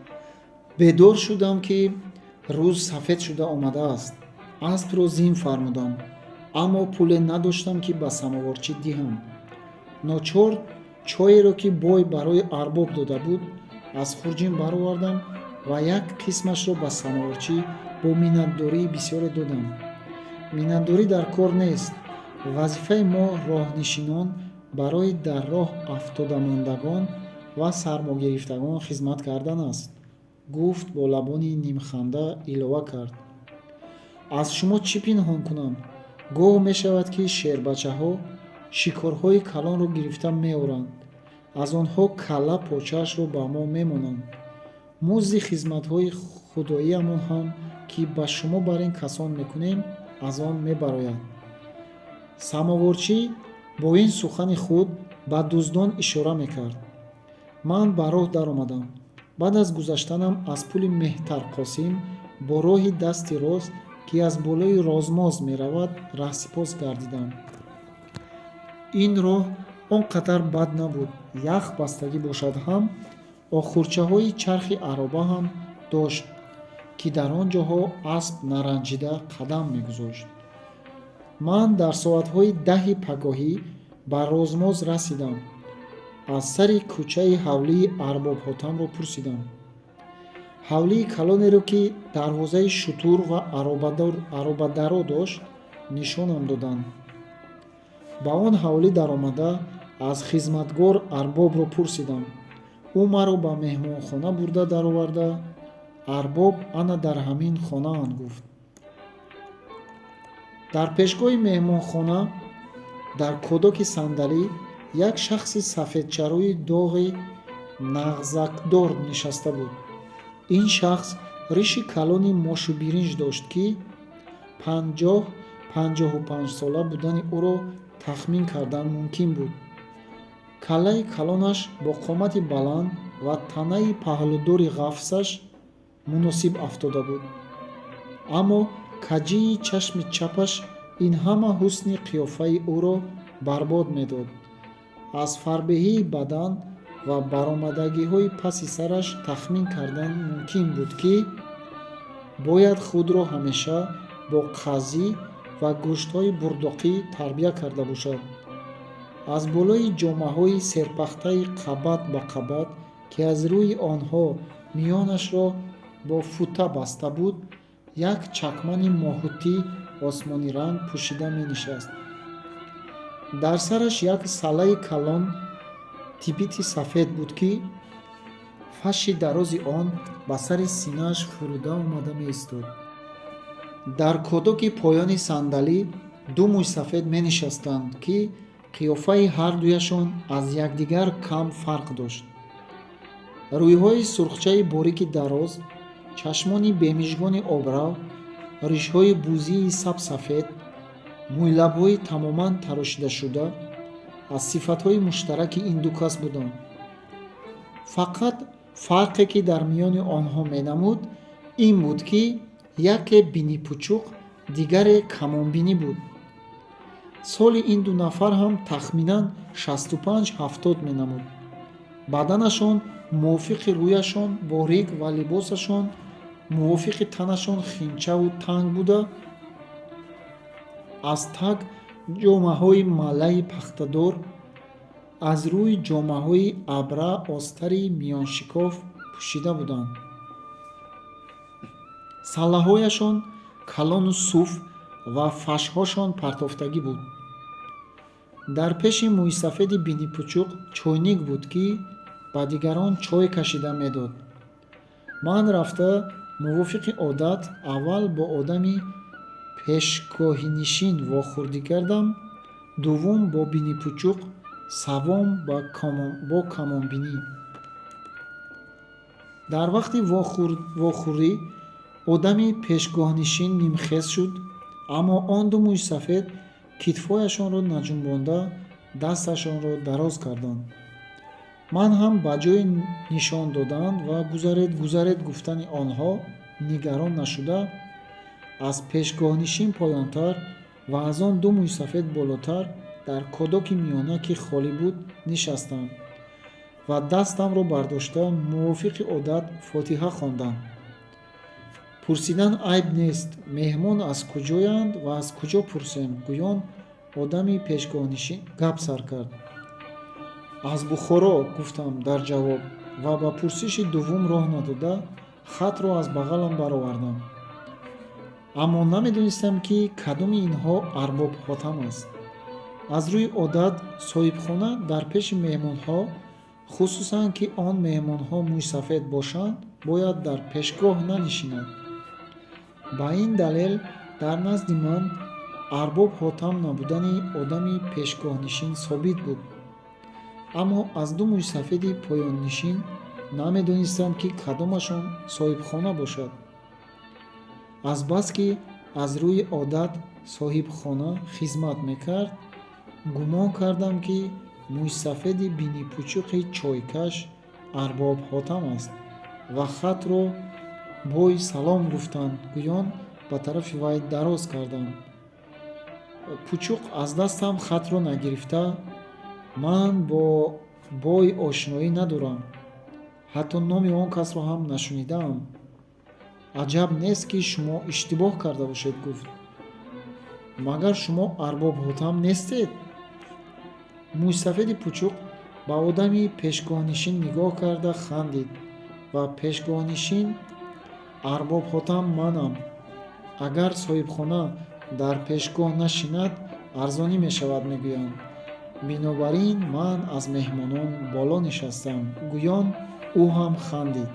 бедор шудам, ки рӯз сафед шуда омадааст. аспро зин фармудам, аммо пуле надоштам, ки ба самоворчӣ диҳам. ночор чойеро, ки бой барои арбоб дода буд, аз хурҷин баровардам ва як қисмашро ба самоворчӣ бо миннатдории бисёре додам. миннатдорӣ дар кор нест. вазифаи мо роҳнишинон барои дар роҳ афтодамондагон ва сармогирифтагон хизмат кардан аст, гуфт бо лабони нимханда илова кард. аз шумо чӣ пинҳон кунам? гоҳ мешавад, ки шербачаҳо шикорҳои калонро гирифта меоранд. аз онҳо кала почаашро ба мо мемонанд. музди хизматҳои худоиамон ҳам, ки ба шумо бар ин касон мекунем, аз он мебарояд. самоворчӣ бо ин сухани худ ба дуздон ишора мекард. ман ба роҳ даромадам. баъд аз гузаштанам аз пули Меҳтарқосим бо роҳи дасти рост, ки аз болои Розмоз меравад, раҳсипос гардидам. ин роҳ он қадар бад набуд. ях бастагӣ бошад ҳам, охурчаҳои чархи ароба ҳам дошт, ки дар он ҷоҳо асп наранҷида қадам мегузошт. ман дар соатҳои 10 пагоҳӣ ба Розмоз расидам. аз сари кӯчаи ҳавлии арбобҳотамро пурсидам. ҳавлии калонеро, ки дарвозаи шутур ва аробадаро дошт, нишонам доданд. ба он ҳавлӣ даромада, аз хизматгор арбобро пурсидам. ӯ маро ба меҳмонхона бурда дароварда, арбоб ана дар ҳамин хонаанд, гуфт. дар пешгоҳи меҳмонхона, дар кӯдоки сандалӣ, як шахси сафедчарӯи доғи нағзакдор нишаста буд. ин шахс риши калони мошубиринҷ дошт, ки 50-55 сола будани ӯро тахмин кардан мумкин буд. калаи калонаш бо қомати баланд ва танаи паҳлудори ғафсаш муносиб афтода буд. аммо каҷии чашми чапаш ин ҳама ҳусни қиёфаи ӯро барбод медод. аз фарбеҳии бадан ва баромадагиҳои паси сараш тахмин кардан мумкин буд, ки бояд худро ҳамеша бо қазӣ ва гӯштҳои бурдоқӣ тарбия карда бошад. аз болои ҷомаҳои серпахтаи қабат ба қабат, ки аз рӯи онҳо миёнашро бо фута баста буд, як чакмани моҳутӣ осмониранг пӯшида менишаст. дар сараш як салаи калон тибити сафед буд, ки фаши дарози он ба сари синааш фуруда омада меистод. дар кӯдоки поёни сандалӣ ду мӯйсафед менишастанд, ки қиёфаи ҳардуяшон аз якдигар кам фарқ дошт. рӯйҳои сурхчаи борики дароз, чашмони бемижгони обрав, ришҳои бузии сабсафед, мӯйлабҳои тамоман тарошидашуда аз сифатҳои муштараки ин ду кас буданд. фақат фарқе, ки дар миёни онҳо менамуд, ин буд, ки яке бинипучуқ, дигаре камонбинӣ буд. соли ин ду нафар ҳам тахминан 65-70 менамуд. баданашон мувофиқи рӯяшон борик ва либосашон мувофиқи танашон хинчаву танг буда, аз так ҷомаҳои маллаи пахтадор, аз рӯй ҷомаҳои абра остари миёншикоф пӯшида буданд. саллаҳояшон калону суф ва фашҳошон партофтагӣ буд. дар пеши мӯйсафеди бинипучуқ чойник буд, ки ба дигарон чой кашида медод. ман рафта, мувофиқи одат, аввал бо одами пешгоҳинишин вохӯрдӣ кардам, дуввум бо бинипучуқ, савом бо камонбинӣ. дар вақти вохӯрӣ одами пешгоҳнишин нимхез шуд, аммо он ду мӯйсафед китфҳояшонро наҷунбонда дасташонро дароз карданд. ман ҳам ба ҷои нишон додан ва гузаред гузаред гуфтани онҳо нигарон нашуда, аз пешгоҳнишин поёнтар ва аз он ду мӯйсафед болотар дар кодоки миёна, ки холӣ буд, нишастам ва дастамро бардошта мувофиқи одат фотиҳа хондам. пурсидан айб нест, меҳмон аз куҷоянд ва аз куҷо пурсем, гӯён одами пешгоҳнишин гап сар кард. аз Бухоро, гуфтам дар ҷавоб ва ба пурсиши дуввум роҳ надода хатро аз бағалам баровардам. аммо намедонистам, ки кадоми инҳо арбоб ҳотам аст. аз рӯи одат соҳибхона дар пеши меҳмонҳо, хусусан ки он меҳмонҳо мӯйсафед бошанд, бояд дар пешгоҳ нанишинад. ба ин далел дар назди ман арбоб ҳотам набудани одами пешгоҳнишин собит буд. аммо аз ду мӯйсафеди поённишин намедонистам, ки кадомашон соҳибхона бошад. азбаски аз рӯи одат соҳибхона хизмат мекард, гумон кардам, ки мӯйсафеди бинипучуқи чойкаш арбоб ҳотам аст ва хатро бой салом гуфтан гӯён ба тарафи вай дароз кардам. пучуқ аз дастам хатро нагирифта: ман бо бой ошноӣ надорам, ҳатто номи он касро ҳам нашунидаам. аҷаб нест, ки шумо иштибоҳ карда бошед, гуфт. магар шумо арбоб ҳотам нестед? мӯйсафеди пучуқ ба одами пешгоҳнишин нигоҳ карда хандид ва пешгоҳнишин: арбоб ҳотам манам. агар соҳибхона дар пешгоҳ нашинад, арзонӣ мешавад, мегӯянд. бинобар ин ман аз меҳмонон боло нишастам, гӯён ӯ ҳам хандид.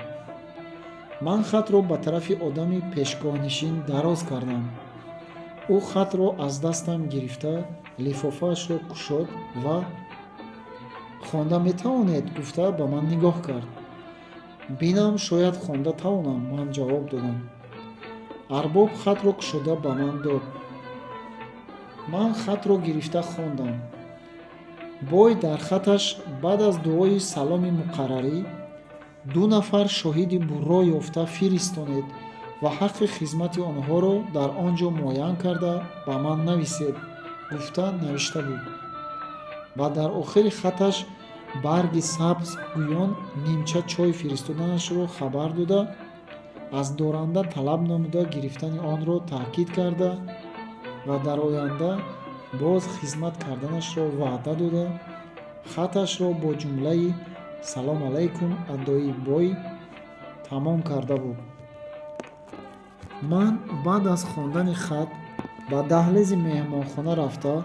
ман хатро ба тарафи одами пешгоҳнишин дароз кардам. ӯ хатро аз дастам гирифта лифофаашро кушод ва хонда метавонед, гуфта ба ман нигоҳ кард. бинам, шояд хонда тавонам, ман ҷавоб додам. арбоб хатро кушода ба ман дод. ман хатро гирифта хондам. бой дар хаташ баъд аз дуои саломи муқаррарӣ: ду нафар шоҳиди бурро ёфта фиристонед ва ҳаққи хизмати онҳоро дар он ҷо муайян карда ба ман нависед, гуфта навишта буд. ва дар охири хаташ барги сабз гӯён нимча чой фиристоданашро хабар дода, аз доранда талаб намуда гирифтани онро таъкид карда ва дар оянда боз хизмат карданашро ваъда дода, хаташро бо ҷумлаи «Салом алайкум» адои бой тамом карда буд. ман баъд аз хондани хат бадаҳлези меҳмонхона рафта,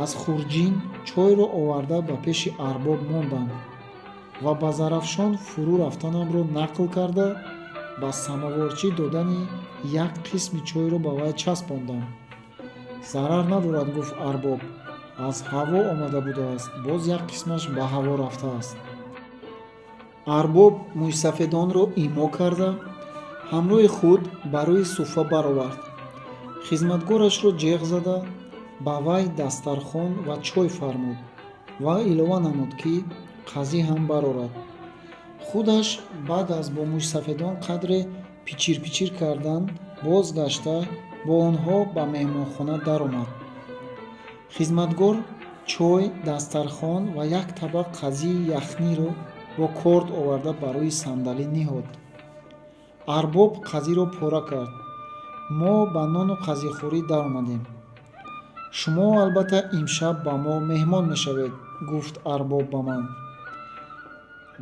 аз хурҷин чойро оварда ба пеши арбоб мондам ва ба зарафшон фурӯ рафтанамро нақл карда, ба самоварчӣ додани як қисми чойро ба вай часпондам. зарар надорад, гуфт арбоб, аз ҳаво омада будааст, боз як қисмаш ба ҳаво рафтааст. арбоб мӯйсафедонро имо карда, ҳамроҳи худ ба рӯи суфа баровард. хизматгорашро ҷеғ зада, ба вай дастархон ва чой фармуд ва илова намуд, ки қазӣ ҳам барорад. худаш баъд аз бо мӯйсафедон қадре пичир кардан бозгашта, бо онҳо ба меҳмонхона даромад. хизматгор чой, дастархон ва як табақ қазии яхниро бо корд оварда ба рӯи сандалӣ ниҳод. арбоб қазиро пора кард. мо ба нону қазихӯрӣ даромадем. шумо албатта имшаб ба мо меҳмон мешавед, гуфт арбоб ба ман.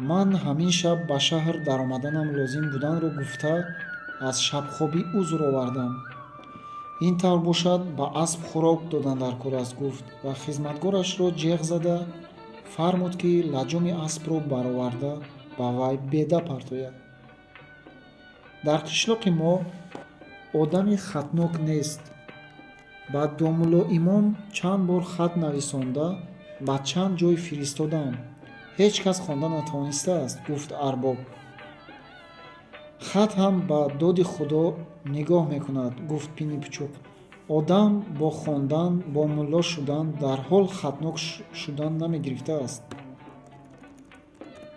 ман ҳамин шаб ба шаҳр даромаданам лозим буданро гуфта, аз шабхобӣ узр овардам. ин тавр бошад, ба асп хӯрок додан дар кор аст, гуфт ва хизматгорашро ҷеғ зада фармуд, ки лаҷоми аспро бароварда ба вай беда партояд. дар қишлоқи мо одами хатнок нест. ба домулло имом чанд бор хат нависонда, ба чанд ҷой фиристодам. ҳеҷ кас хонда натавонистааст, гуфт арбоб. хат ҳам ба доди худо нигоҳ мекунад, гуфт Пини Пичук. Одам бо хондан, бо мулло шудан дар ҳол хатнок шудан намегирифтааст.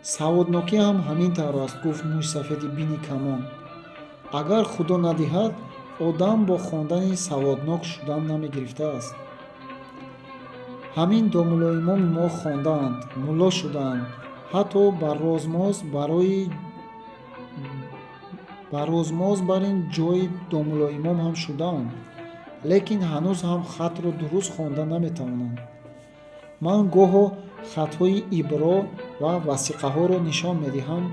Саводнокӣ ҳам ҳамин тавр аст, гуфт Мӯйсафеди бини камон. Агар худо надиҳад, одам бо хондани саводнок шудан намегирифтааст. Ҳамин домулоимоми мо хондаанд, мулло шудаанд, ҳатто ба розмоз бар ин ҷои домулоимом ҳам шудаанд, лекин ҳанӯз ҳам хатро дуруст хонда наметавонанд. Ман гоҳо хатҳои ибро ва васиқаҳоро нишон медиҳам,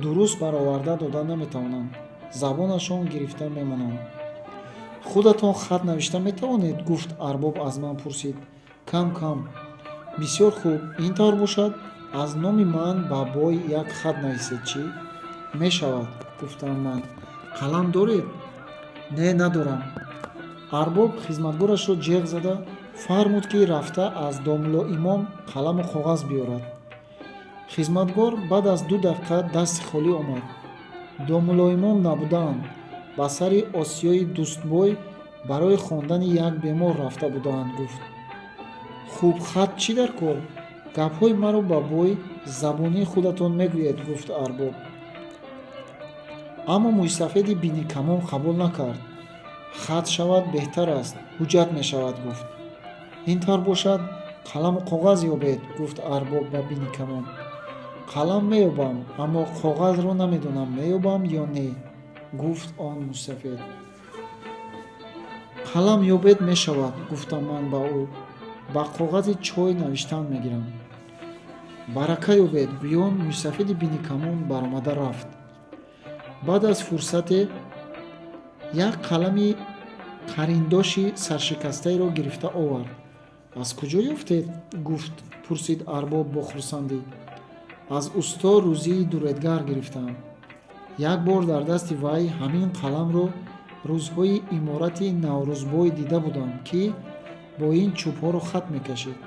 дуруст бароварда дода наметавонанд, забонашон гирифта мемонанд. Худатон хат навишта метавонед? Гуфт арбоб аз ман пурсид. Кам кам. Бисёр хуб, ин тавр бошад, аз номи ман ба бой як хат нависед чӣ? Мешавад, гуфтам ман. Қалам доред? Не, надорам. Арбоб хизматгорашро ҷеғ зада фармуд ки рафта аз домуло имом қаламу коғаз биёрад. Хизматгор баъд аз 2 дақиқа дасти холӣ омад. Домуло имом набудаанд, ба сари Осиёи Дустбой барои хондани як бемор рафта будаанд, гуфт. Хуб, хат чӣ дар кор? Гапҳои маро ба бой забонии худатон мегӯед, гуфт арбоб. Аммо Мӯйсафеди бини камон қабул накард. Хат шавад беҳтар аст, ҳуҷҷат мешавад, гуфт. Ин тавр бошад, қаламу коғаз ёбед, гуфт арбоб ба бини камон. Қалам меёбам, аммо коғазро намедонам меёбам ё не, гуфт он Мӯйсафед. Қалам ёбед мешавад, гуфтам ман ба ӯ. Ба коғази чой навиштан мегирам. Барака ёбед, гӯён Мӯйсафеди бини камон баромада рафт. Баъд аз фурсате як қалами қариндоши саршикастаеро гирифта овард. Аз куҷо ёфтед? Гуфт, пурсид арбоб бо хурсандӣ. Аз усто Рӯзии дуредгар гирифтам. Як бор дар дасти вай ҳамин қаламро рӯзҳои иморати Наврӯзбой дида будам, ки бо ин чӯбҳоро хат мекашид.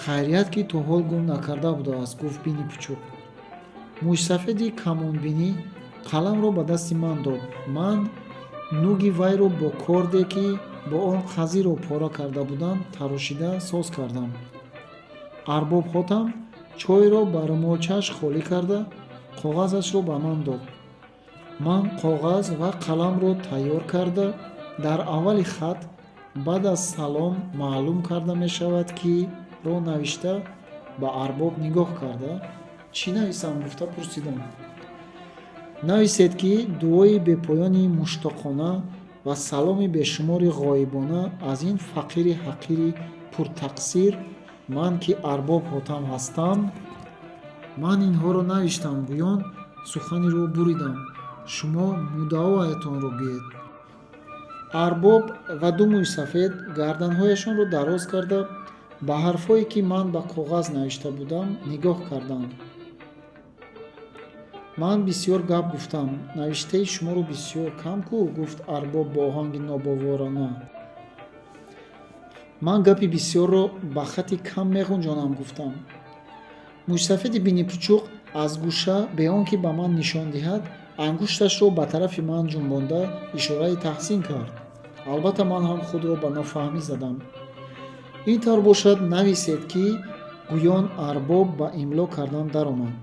Хайрият ки то ҳол гум накарда будааст, гуфт Бини Пичук. Мӯйсафеди камонбинӣ қаламро ба дасти ман дод. Ман нуги вайро бо корде ки бо он қазиро пора карда будам тарошида соз кардам. Арбоб хотам чойро ба рӯмолчааш холӣ карда коғазашро ба ман дод. Ман коғаз ва қаламро тайёр карда дар аввали хат баъд аз салом маълум карда мешавад ки ро навишта ба арбоб нигоҳ карда чӣ нависам гуфта пурсидам. Нависед ки дуои бепоёни муштоқона ва саломи бешумори ғоибона аз ин фақири ҳақири пуртақсир, ман ки арбоб ҳотам ҳастам. Ман инҳоро навиштам, гӯён суханиро буридам. Шумо муддаоятонро гӯед. Арбоб ва ду Мӯйсафед гарданҳояшонро дароз карда ба ҳарфҳое ки ман ба коғаз навишта будам нигоҳ карданд. Ман бисёр гап гуфтам. Навиштаи шуморо бисёр кам кӯ, гуфт арбоб бо оҳанги нобоворона. Ман гапи бисёрро ба хати кам меғунҷонам, гуфтам. Мӯйсафеди бини Пичук аз гӯша бе он ки ба ман нишон диҳад, ангушташро ба тарафи ман ҷунбонда ишораи таҳсин кард. Албатта ман ҳам худро ба нофаҳмӣ задам. Ин тавр бошад, нависед ки гӯён арбоб ба имло кардан даромад.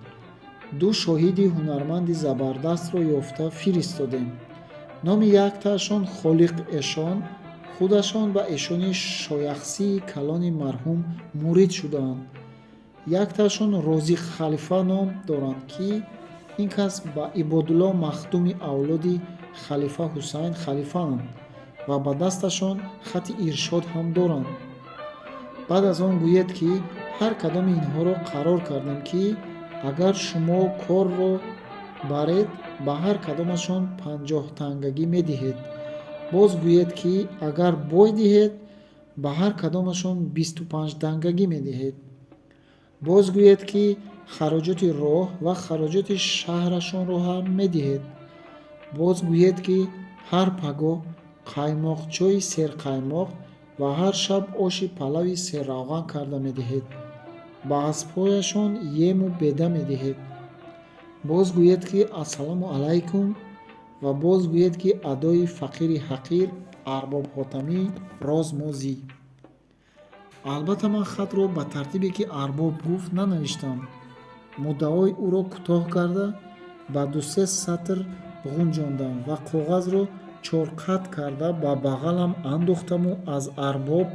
2 шоҳиди ҳунарманди забардастро ёфта фиристодем. Номи яктаашон Холиқ Эшон, худашон ба эшони шояхсии калони марҳум мурид шудаанд. Яктаашон Розиқ Халифа ном доранд, ки ин кас ба Ибодулло махдуми авлоди Халифа Ҳусайн халифаанд ва ба дасташон хати иршод ҳам доранд. баъд аз он гӯед ки ҳар кадоми инҳоро қарор кардем ки агар шумо корро баред, ба ҳар кадомашон 50 тангагӣ медиҳед. Боз гӯед ки агар бой диҳед, ба ҳар кадомашон 25 тангагӣ медиҳед. Боз гӯед ки хароҷоти роҳ ва хароҷоти шаҳрашонро ҳам медиҳед. Боз гӯед ки ҳар пагоҳ қаймоқчои серқаймоқ ва ҳар шаб оши палави серравған карда медиҳед. Ба аспҳояшон ему беда медиҳед. боз гӯед ки ассалому алайкум ва боз гӯед ки адои фақири ҳақир арбоб ҳотамӣ роз мозӣ. албатта ман хатро ба тартибе ки арбоб гуфт нанавиштам. муддаои ӯро кӯтоҳ карда ба 2-3 сатр ғунҷондам ва коғазро 4 қат карда ба бағалам андохтаму аз арбоб: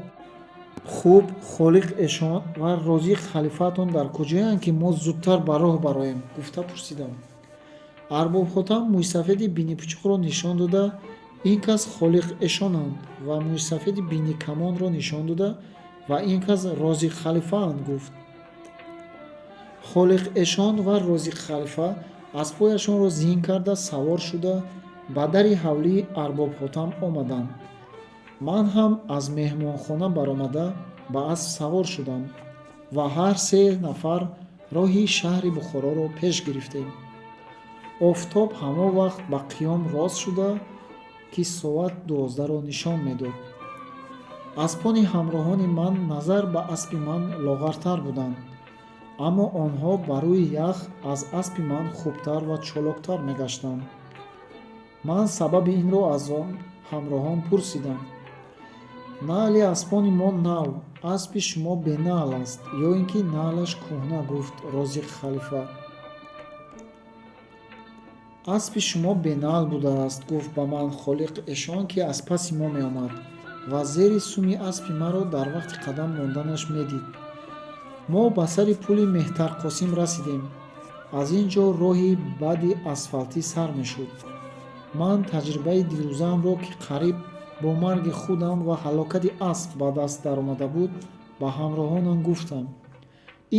хуб, холиқ эшон ва розиқ халифаатон дар куҷоянд, ки мо зудтар ба роҳ бароем? гуфта пурсидам. арбоб ҳотам мӯйсафеди бинипучуқро нишон дода: ин кас холиқ эшонанд, ва мӯйсафеди биникамонро нишон дода: ва ин кас розиқ халифаанд, гуфт. холиқ эшон ва розиқ халифа аспҳояшонро зин карда савор шуда ба дари ҳавлии арбоб ҳотам омаданд. ман ҳам аз меҳмонхона баромада ба асп савор шудам ва ҳар 3 нафар роҳи шаҳри Бухороро пеш гирифтем. офтоб ҳамон вақт ба қиём рост шуда, ки соат 12-ро нишон медод. аспони ҳамроҳони ман назар ба аспи ман лоғартар буданд, аммо онҳо ба рӯи ях аз аспи ман хубтар ва чолоктар мегаштанд. ман сабаби инро аз он ҳамроҳон пурсидам. наъли аспони мо нав, аспи шумо бенаъл аст ё ин ки наълаш кӯҳна, гуфт розиқ халифа. аспи шумо бенаъл будааст, гуфт ба ман холиқ эшон, ки аз паси мо меомад ва зери суми аспи маро дар вақти қадам монданаш медид. мо ба сари пули Меҳтарқосим расидем. аз ин ҷо роҳи баъди асфалтӣ сар мешуд. ман таҷрибаи дирӯзаамро, ки қариб бо марги худам ва ҳалокати асп ба даст даромада буд, ба ҳамроҳонам гуфтам.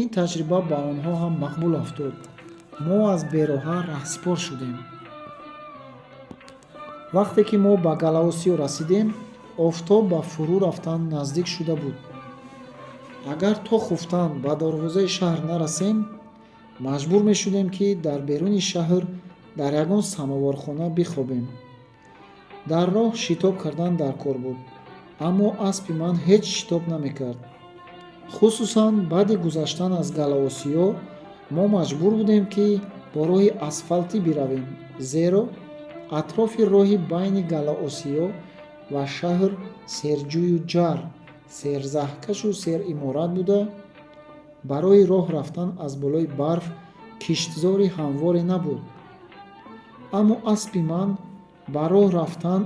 ин таҷриба ба онҳо ҳам мақбул афтод. мо аз бероҳа раҳсипор шудем. вақте ки мо ба Галаосиё расидем, офтоб ба фурӯ рафтан наздик шуда буд. агар то хуфтан ба дарвозаи шаҳр нарасем, маҷбур мешудем, ки дар беруни шаҳр дар ягон самовархона бихобем. дар роҳ шитоб кардан дар кор буд, аммо аспи ман ҳеҷ шитоб намекард. хусусан баъди гузаштан аз Галаосиё мо маҷбур будем, ки бо роҳи асфалтӣ биравем, зеро атрофи роҳи байни Галаосиё ва шаҳр серҷӯю ҷар, серзаҳкашу сериморат буда, барои роҳ рафтан аз болои барф киштзори ҳамворе набуд. аммо аспи ман ба роҳ рафтан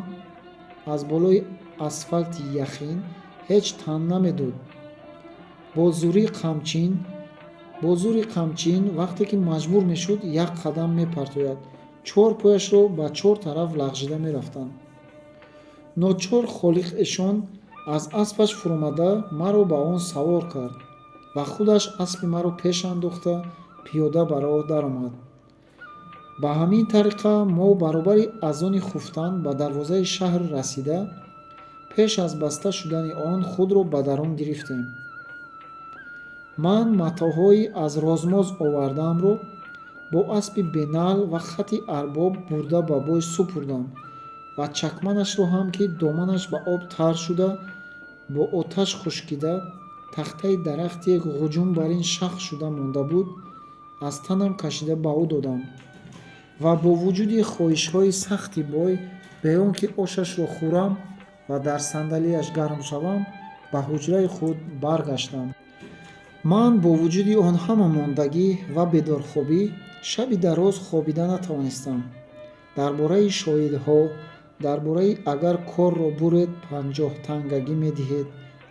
аз болои асфалти яхин ҳеҷ тан намедод. бо зури қамчин вақте ки маҷбур мешуд як қадам мепартояд, 4 пояшро ба 4 тараф лағжида мерафтанд. ночор холиқ эшон аз аспаш фуромада маро ба он савор кард ва худаш аспи маро пеш андохта пиёда ба роҳ даромад. ба ҳамин тариқа мо баробари азони хуфтан ба дарвозаи шаҳр расида, пеш аз баста шудани он худро ба дарун гирифтем. ман матоъҳои аз розмоз овардаамро бо аспи бенаъл ва хати арбоб бурда ба бой супурдам ва чакманашро ҳам, ки доманаш ба об тар шуда бо оташ хушкида тахтаи дарахте ғуҷун бар ин шах шуда монда буд, аз танам кашида ба ӯ додам ва бо вуҷуди хоҳишҳои сахти бой, бе он ки ошашро хӯрам ва дар сандалияш гарм шавам, ба ҳуҷраи худ баргаштам. ман бо вуҷуди он ҳама мондагӣ ва бедорхобӣ шаби дароз хобида натавонистам. дар бораи шоҳидҳо, дар бораи агар корро буред 50 тангагӣ медиҳед,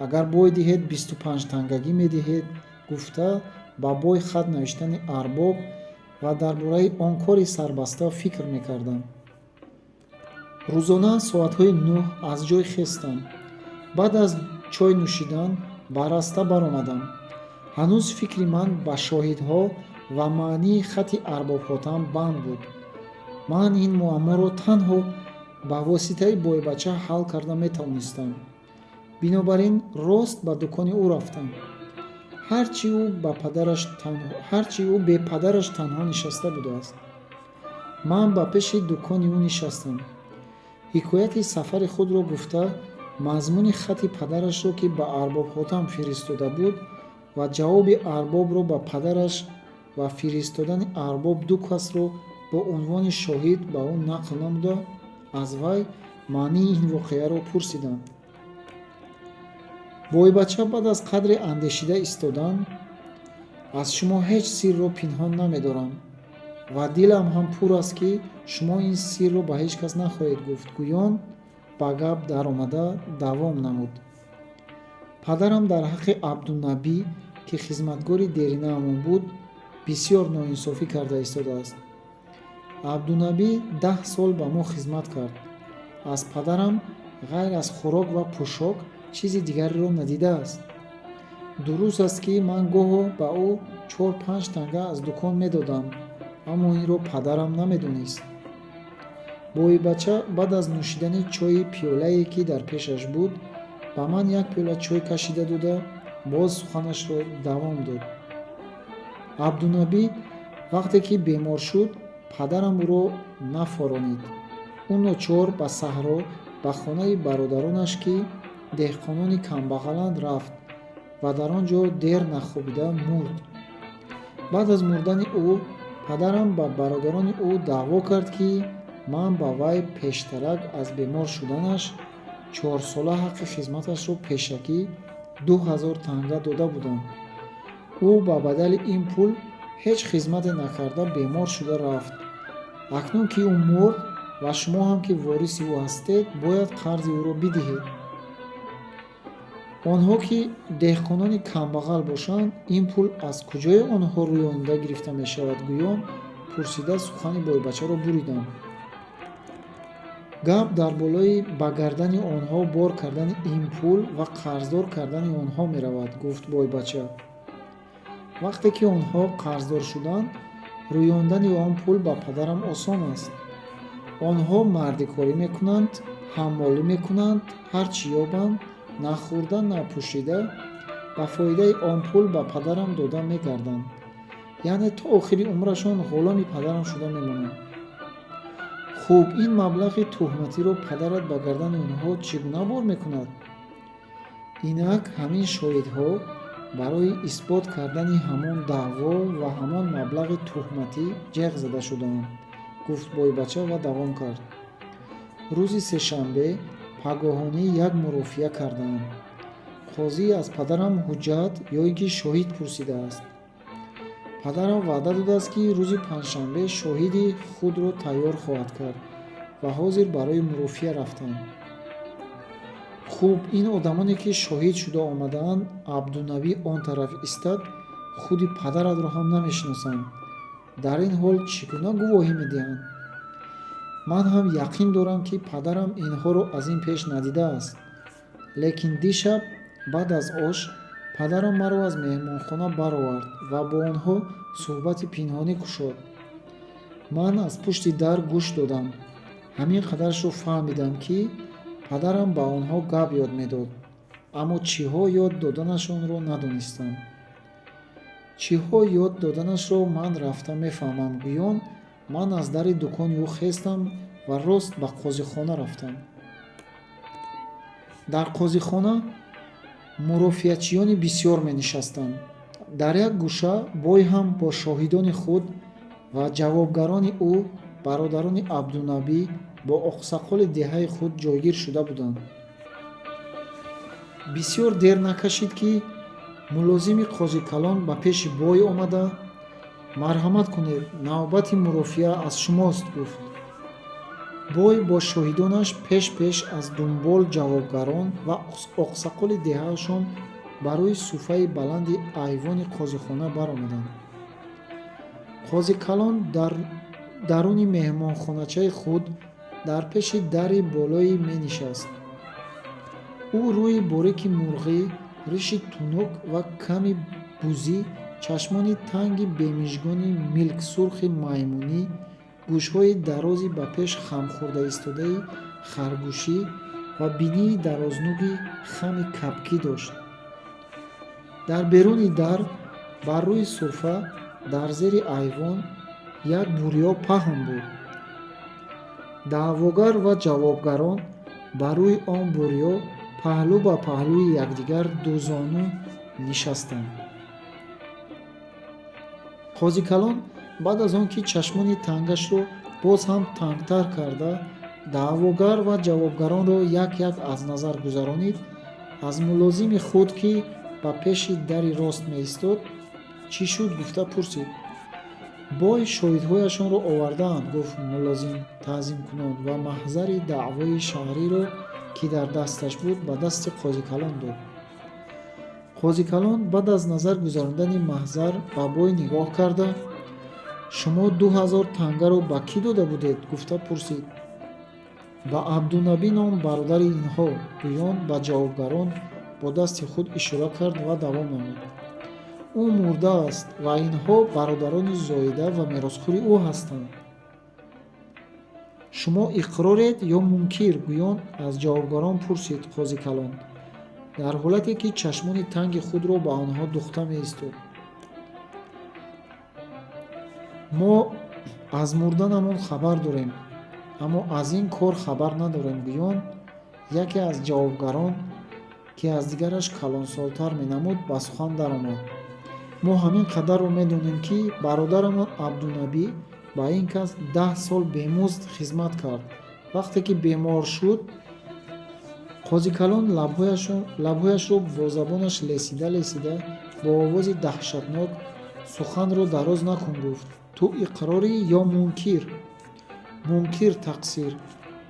агар бой диҳед 25 тангагӣ медиҳед, гуфта ба бой хат навиштани арбоб ва дар бораи он кори сарбаста фикр мекардам. рӯзона соатҳои 9 аз ҷой хестам. баъд аз чой нӯшидан ба раста баромадам. ҳанӯз фикри ман ба шоҳидҳо ва маънии хати арбобҳотам банд буд. ман ин муамморо танҳо ба воситаи бойбача ҳал карда метавонистам. бинобар ин рост ба дукони ӯ рафтам. ҳарчи ӯ бе падараш танҳо нишаста будааст. ман ба пеши дукони ӯ нишастам. ҳикояти сафари худро гуфта, мазмуни хати падарашро, ки ба арбобҳотам фиристода буд, ва ҷавоби арбобро ба падараш ва фиристодани арбоб ду касро бо унвони шоҳид ба ӯ нақл намуда, аз вай маънии ин воқеаро пурсиданд. Бойбача баъд аз қадре андешида истодан: аз шумо ҳеҷ сирро пинҳон намедорам ва дилам ҳам пур аст, ки шумо ин сирро ба ҳеҷ кас нахоҳед гуфт, гӯён ба гап даромада давом намуд. Падарам дар ҳаққи Абдунабӣ, ки хизматгори деринаамон буд, бисёр ноинсофӣ карда истодааст. Абдунабӣ 10 сол ба мо хизмат кард. Аз падарам ғайр аз хӯрок ва пӯшок чизи дигареро надидааст. Дуруст аст, ки ман гоҳо ба ӯ 4-5 танга аз дукон медодам, аммо инро падарам намедонист. Бойбача баъд аз нӯшидани чойи пиёлае, ки дар пешаш буд, ба ман як пиёла чой кашида дода, боз суханашро давом дод. Абдунабӣ вақте ки бемор шуд, падарам ӯро нафоронид. Ӯ ночор ба саҳро ба хонаи бародаронаш, ки деҳқонони камбағаланд, рафт ва дар он ҷо дер нахобида мурд. Баъд аз мурдани ӯ, падарам ба бародарони ӯ даъво кард, ки ман ба вай пештарак аз бемор шуданаш 4-сола ҳаққи хизматашро пешакӣ 2000 танга дода будам. ӯ ба бадали ин пул ҳеҷ хизмате накарда бемор шуда рафт. Акнун ки ӯ мурд ва шумо ҳам ки вориси ӯ ҳастед, бояд қарзи ӯро бидиҳед. Онҳо ки деҳқонони камбағал бошанд, ин пул аз куҷои онҳо рӯёнида гирифта мешавад, гӯён пурсида сухани бойбачаро буридам. Гап дар болои ба гардани онҳо бор кардани ин пул ва қарздор кардани онҳо меравад, гуфт бойбача. Вақте ки онҳо қарздор шуданд, рӯёндани он пул ба падарам осон аст. Онҳо мардикорӣ мекунанд, ҳаммолӣ мекунанд, ҳар чӣ ёбанд, на хӯрда, на пӯшида, ба фоидаи он пул ба падарам дода мегарданд. яъне то охири умрашон ғуломи падарам шуда мемонанд. хуб, ин маблағи тӯҳматиро падарат ба гардани онҳо чӣ гуна бор мекунад? Инак ҳамин шоҳидҳо барои исбот кардани ҳамон даъво ва ҳамон маблағи тӯҳматӣ ҷеғ зада шудаанд, гуфт бойбача ва давом кард. Рӯзи сешанбе пагоҳонӣ як мурофиа кардаанд. қозӣ аз падарам ҳуҷҷат ё ин ки шоҳид пурсидааст. Падарам ваъда додааст, ки рӯзи панҷшанбе шоҳиди худро тайёр хоҳад кард ва ҳозир барои мурофиа рафтанд. хуб, ин одамоне ки шоҳид шуда омадаанд, Абдунабӣ он тараф истад, худи падаратро ҳам намешиносанд. Дар ин ҳол чӣ гуна гувоҳӣ медиҳанд? Ман ҳам яқин дорам, ки падарам инҳоро аз ин пеш надидааст. Лекин дишаб баъд аз ош падарам маро аз меҳмонхона баровард ва бо онҳо суҳбати пинҳонӣ кушод. Ман аз пушти дар гӯш додам. Ҳамин қадарашро фаҳмидам, ки падарам ба онҳо гап ёд медод, аммо чиҳо ёд доданашонро надонистам. Чиҳо ёд доданашро ман рафта мефаҳмам, гӯён ман аз дари дукони ӯ хестам ва рост ба қозихона рафтам. Дар қозихона мурофиачиёни бисёр менишастанд. Дар як гӯша бой ҳам бо шоҳидони худ ва ҷавобгарони ӯ, бародарони Абдунабӣ, бо оқсақоли деҳаи худ ҷойгир шуда буданд. Бисёр дер накашид, ки мулозими қозикалон ба пеши бой омада: марҳамат кунед, навбати мурофиа аз шумост, гуфт. Бой бо шоҳидонаш пеш аз дунбол ҷавобгарон ва оқсақоли деҳаашон ба рӯи суфаи баланди айвони қозихона баромаданд. Қозикалон дар даруни меҳмонхоначаи худ дар пеши дари болоӣ менишаст. ӯ рӯи борики мурғӣ, риши тунук ва ками бузӣ, чашмони танги бемижгони милксурхи маймунӣ, гӯшҳои дарози ба пеш хамхӯрда истодаи харгӯшӣ ва бинии дарознуги хами капкӣ дошт. Дар беруни дар, бар рӯи сурфа, дар зери айвон, як бурё паҳн буд. даъвогар ва ҷавобгарон ба рӯи он бурё паҳлӯ ба паҳлӯи якдигар дузону нишастанд. қозӣ калон баъд аз он ки чашмони тангашро боз ҳам тангтар карда даъвогар ва ҷавобгаронро як як аз назар гузаронид, аз мулозими худ ки ба пеши дари рост меистод чӣ шуд гуфта пурсид. бой шоҳидҳояшонро овардаанд, гуфт мулозим таъзимкунон ва маҳзари даъвои шаҳриро ки дар дасташ буд ба дасти қозӣ калон дод. қозӣ калон баъд аз назар гузарондани маҳзар ба бой нигоҳ карда шумо 2000 тангаро ба кӣ дода будед? Гуфта пурсид. ба Абдунаби ном бародари инҳо, гӯён ба ҷавобгарон бо дасти худ ишора кард ва давом намуд. ӯ мурдааст ва инҳо бародарони зоида ва меросхӯри ӯ ҳастанд. шумо иқроред ё мункир? Гӯён аз ҷавобгарон пурсид қозӣ калон, дар ҳолате ки чашмони танги худро ба онҳо духта меистод. мо аз мурданамон хабар дорем, аммо аз ин кор хабар надорем. Гӯён яке аз ҷавобгарон ки аз дигараш калонсолтар менамуд ба сухан даромад. мо ҳамин қадарро медонем ки бародарамон Абдунаби ба ин кас 10 сол бемузд хизмат кард. вақте ки бемор шуд, қозӣ калон лабҳояшро бо забонаш лесида бо овози даҳшатнок суханро дароз накун гуфт. ту иқрорӣ ё мункир? Мункир тақсир,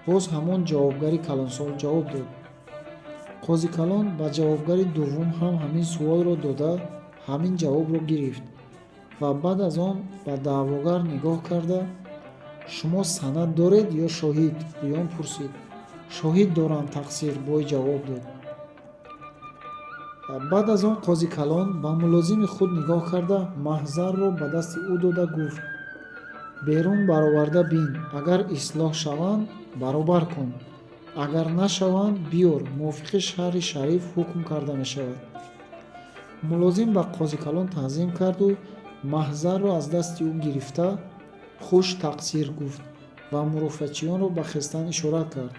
боз ҳамон ҷавобгари калонсол ҷавоб дод. қозӣ калон ба ҷавобгари дуввум ҳам ҳамин суолро дода ҳамин ҷавобро гирифт ва баъд аз он ба даъвогар нигоҳ карда шумо санад доред ё шоҳид? Гӯён пурсид. шоҳид дорам тақсир, бой ҷавоб дод. баъд аз он қозӣ калон ба мулозими худ нигоҳ карда маҳзарро ба дасти ӯ дода гуфт. берун бароварда бин, агар ислоҳ шаванд баробар кун, агар нашаванд биёр, мувофиқи шаҳри шариф ҳукм карда мешавад. мулозим ба қозӣ калон таъзим карду маҳзарро аз дасти ӯ гирифта хуш тақсир гуфт ва мурофиачиёнро ба хестан ишора кард.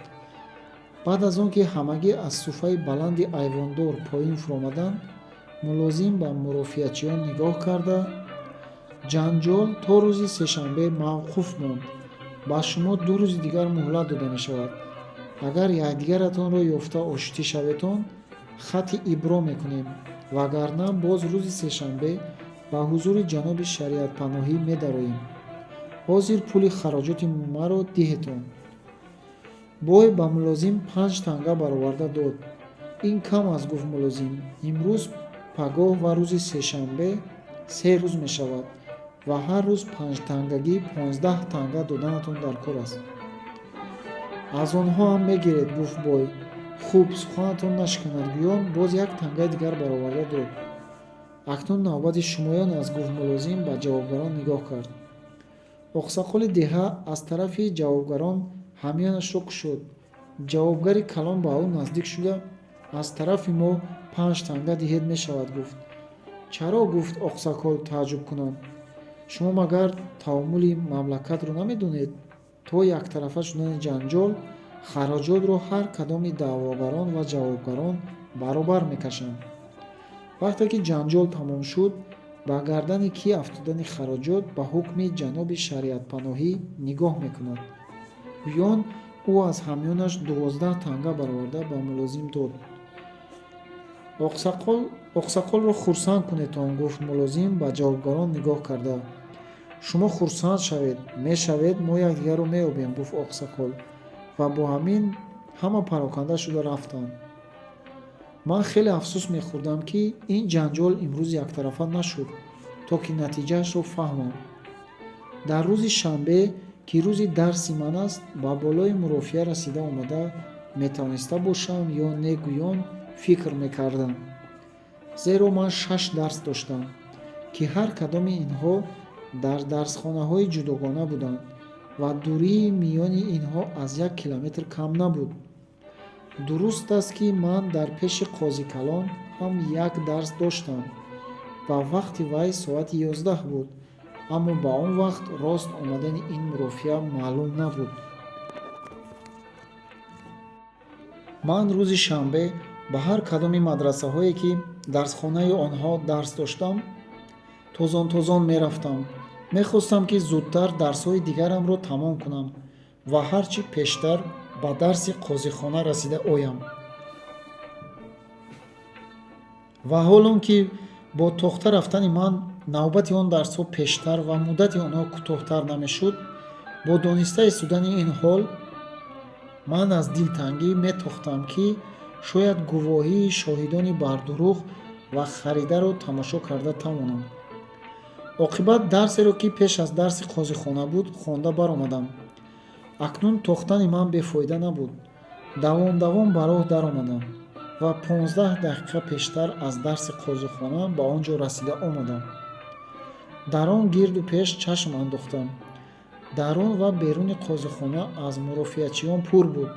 баъд аз он ки ҳамагӣ аз суфаи баланди айвондор поин фуромаданд, мулозим ба мурофиачиён нигоҳ карда ҷанҷол то рӯзи сешанбе мавқуф монд. ба шумо 2 рӯзи дигар муҳлат дода мешавад. агар якдигаратонро ёфта ошитӣ шаветон, хати ибро мекунем, вагарна боз рӯзи сешанбе ба ҳузури ҷаноби шариатпаноҳӣ медароем. ҳозир пули хароҷоти маро диҳетон. бой ба мулозим 5 танга бароварда дод. ин кам аст, гуфт мулозим. имрӯз пагоҳ ва рӯзи сешанбе 3 рӯз мешавад ва ҳар рӯз 5 тангагӣ 15 танга доданатон дар кор аст. аз онҳо ҳам мегиред, гуфт бой. хуб, суханатон нашиканад. гӯён боз 1 тангаи дигар бароварда дод. акнун навбати шумоён аст, гуфт мулозим ба ҷавобгарон нигоҳ кард. оқсоқоли деҳа аз тарафи ҷавобгарон ҳамёнашро кушод. ҷавобгари калон ба ӯ наздик шуда, аз тарафи мо 5 танга диҳед мешавад, гуфт. чаро? Гуфт оқсоқол тааҷҷубкунон. шумо магар таомули мамлакатро намедонед? то яктарафа шудани ҷанҷол хароҷотро ҳар кадоми даъвогарон ва ҷавобгарон баробар мекашанд. вақте ки ҷанҷол тамом шуд, ба гардани кӣ афтодани хароҷот ба ҳукми ҷаноби шариатпаноҳӣ нигоҳ мекунад. гӯён ӯ аз ҳамёнаш 12 танга бароварда ба мулозим дод. оқсоқолро хурсанд кунедтон, гуфт мулозим ба ҷавобгарон нигоҳ карда. шумо хурсанд шавед, мешавед, мо якдигарро меёбем, гуфт оқсоқол ва бо ҳамин ҳама пароканда шуда рафтанд. ман хеле афсӯс мехӯрдам ки ин ҷанҷол имрӯз яктарафа нашуд, то ки натиҷаашро фаҳмам. дар рӯзи шанбе ки рӯзи дарси ман аст, ба болои мурофиа расида омада метавониста бошам ё не? Гӯён фикр мекардам. зеро ман 6 дарс доштам, ки ҳар кадоми инҳо дар дарсхонаҳои ҷудогона буданд ва дурии миёни инҳо аз 1 километр кам набуд. дуруст аст ки ман дар пеши қозӣ калон ҳам 1 дарс доштам ва вақти вай соати 11 буд, аммо ба он вақт рост омадани ин мурофиа маълум набуд. ман рӯзи шанбе ба ҳар кадоми мадрасаҳое ки дарсхонаи онҳо дарс доштам, тозон мерафтам. Мехостам ки зудтар дарсҳои дигарамро тамом кунам ва ҳар чӣ пештар ба дарси қозихона расида оям. ва ҳолон ки бо тохта рафтани ман навбати он дарсҳо пештар ва муддати онҳо кӯтоҳтар намешуд, бо дониста истудани ин ҳол ман аз дилтангӣ метохтам ки шояд гувоҳии шоҳидони бардурӯғ ва харидаро тамошо карда тавонам. оқибат дарсеро ки пеш аз дарси қозихона буд хонда баромадам. акнун тохтани ман бефоида набуд. давом ба роҳ даромадам ва 15 дақиқа пештар аз дарси қозихона ба он ҷо расида омадам. дар он гирду пеш чашм андохтам. дарун ва беруни қозихона аз мурофиачиён пур буд,